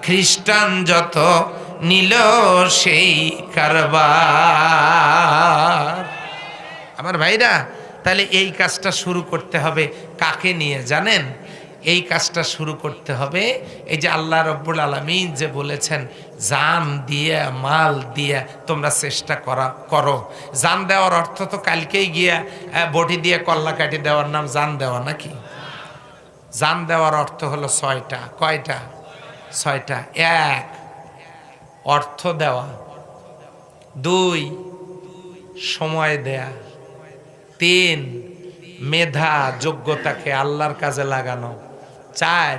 খ্রিস্টান যত নিল সেই কারবার। আমার ভাইরা, তাহলে এই কাজটা শুরু করতে হবে কাকে নিয়ে জানেন? এই কাজটা শুরু করতে হবে এই যে আল্লাহ রব্বুল আলামিন যে বলেছেন জান দিয়ে মাল দিয়ে তোমরা চেষ্টা করো। জান দেওয়ার অর্থ তো কালকেই গিয়া বটি দিয়ে কল্লা কাটি দেওয়ার নাম জান দেওয়া নাকি? জান দেওয়ার অর্থ হলো ছয়টা। কয়টা? ছয়টা। এক, অর্থ দেওয়া। দুই, সময় দেয়া। তিন, মেধা যোগ্যতাকে আল্লাহর কাজে লাগানো। চার,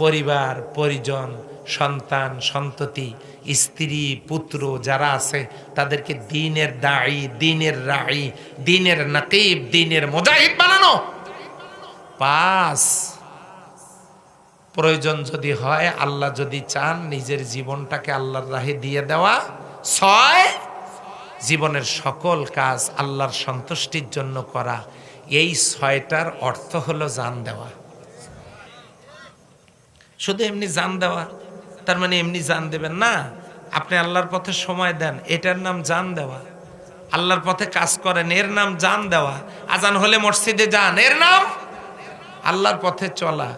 পরিবার পরিজন, সন্তান সন্ততি, স্ত্রী পুত্র যারা আছে তাদেরকে দ্বীনের দাঈ, দ্বীনের রাঈ, দ্বীনের নাকিব, দ্বীনের মুজাহিদ বানানো। পাঁচ, প্রয়োজন যদি হয়, আল্লাহ যদি চান, নিজের জীবনটাকে আল্লাহর রাহে দিয়ে দেওয়া। ছয়, জীবনের সকল কাজ আল্লাহর সন্তুষ্টির জন্য করা। এই ছয়টার অর্থ হলো জান দেওয়া। শুধু এমনি জান দেওয়া তার মানে এমনি জান দেবেন না, আপনি আল্লাহর পথে সময় দেন, এটার নাম জান দেওয়া। আল্লাহর পথে কাজ করেন, এর নাম জান দেওয়া। আজান হলে মসজিদে যান, এর নাম আল্লাহর পথে চলা।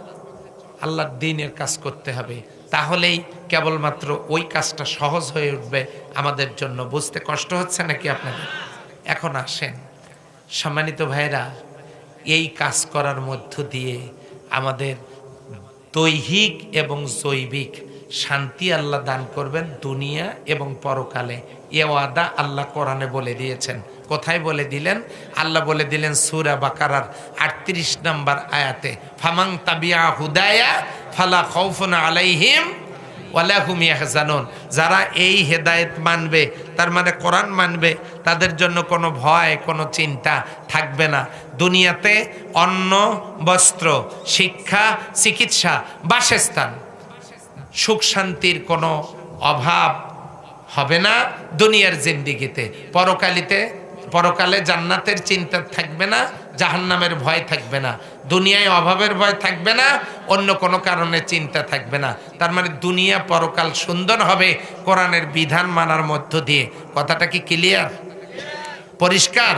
আল্লাহর দ্বীনের কাজ করতে হবে, তাহলেই কেবলমাত্র ওই কাজটা সহজ হয়ে উঠবে আমাদের জন্য। বুঝতে কষ্ট হচ্ছে নাকি আপনাদের? এখন আসেন সম্মানিত ভাইরা, এই কাজ করার মধ্য দিয়ে আমাদের দৈহিক এবং জৈবিক শান্তি আল্লাহ দান করবেন দুনিয়া এবং পরকালে। এ ওয়াদা আল্লাহ কোরআনে বলে দিয়েছেন। কোথায় বলে দিলেন? আল্লাহ বলে দিলেন সূরা বাকারার 38 নম্বর আয়াতে, ফামান তাবিয়া হুদায়া ফালা খাউফুন আলাইহিম ওয়ালা হুম ইয়াহজানুন। যারা এই হেদায়েত মানবে, তার মানে কোরআন মানবে, তাদের জন্য কোনো ভয় কোনো চিন্তা থাকবে না। দুনিয়াতে অন্ন বস্ত্র শিক্ষা চিকিৎসা বাসস্থান সুখ শান্তির কোনো অভাব হবে না দুনিয়ার জিন্দিগিতে। পরকালে জান্নাতের চিন্তা থাকবে না, জাহান্নামের ভয় থাকবে না, দুনিয়ায় অভাবের ভয় থাকবে না, অন্য কোনো কারণে চিন্তা থাকবে না। তার মানে দুনিয়া পরকাল সুন্দর হবে কোরআনের বিধান মানার মধ্য দিয়ে। কথাটা কি ক্লিয়ার, পরিষ্কার?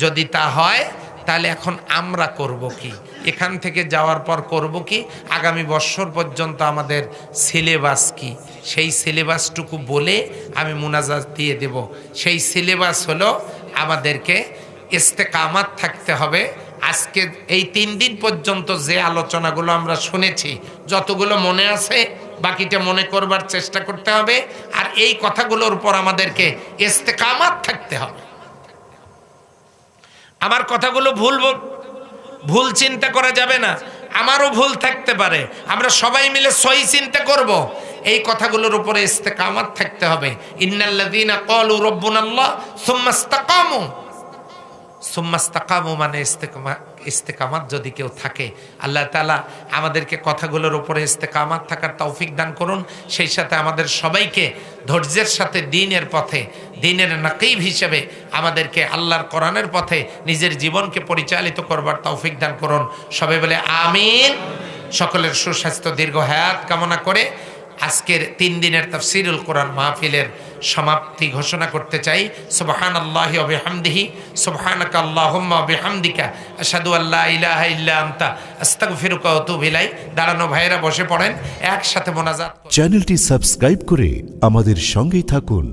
যদি তা হয় তাহলে এখন আমরা করব কি? এখান থেকে যাওয়ার পর করব কি? আগামী বছর পর্যন্ত আমাদের সিলেবাস কি, সেই সিলেবাসটুকু বলে আমি মুনাজাত দিয়ে দেব। সেই সিলেবাস হলো আমাদেরকে ইস্তেকামাত থাকতে হবে। আজকে এই 3 দিন পর্যন্ত যে আলোচনাগুলো আমরা শুনেছি, যতগুলো মনে আছে বাকিটা মনে করবার চেষ্টা করতে হবে। আর এই কথাগুলোর উপর আমাদেরকে ইস্তেকামাত থাকতে হবে। আমার কথাগুলো ভুল চিন্তা করা যাবে না, আমারও ভুল থাকতে পারে, আমরা সবাই মিলে সহি চিন্তা করব। এই কথাগুলোর উপরে ইস্তেকামাত থাকতে হবে। ইন্নাল্লাযীনা ক্বালু রাব্বুনাল্লাহ সুম্মা ইসতাকামু মানে ইস্তেকামাত যদি কেউ থাকে, আল্লাহ তাআলা আমাদেরকে কথাগুলোর উপরে ইস্তেকামাত থাকার তৌফিক দান করুন। সেই সাথে আমাদের সবাইকে ধৈর্যের সাথে দ্বীনের পথে, দ্বীনের নাকিব হিসেবে আমাদেরকে আল্লাহর কোরআনের পথে নিজের জীবনকে পরিচালিত করবার তৌফিক দান করুন। সবাই বলে আমিন। সকলের সুস্বাস্থ্য দীর্ঘ হায়াত কামনা করে আজকের 3 দিনের তাফসীরুল কোরআন মাহফিলের সমাপ্তি ঘোষণা করতে চাই। সুবহানাল্লাহি ওয়া বিহামদিহি, সুবহানাকা আল্লাহুম্মা ওয়া বিহামদিকা, আশহাদু আল্লা ইলাহা ইল্লা আনতা, আস্তাগফিরুকা ওয়া আতুবু ইলাইক। দাঁড়ানো ভাইরা বসে পড়েন, একসাথে মোনাজাত। চ্যানেলটি সাবস্ক্রাইব করে আমাদের সঙ্গেই থাকুন।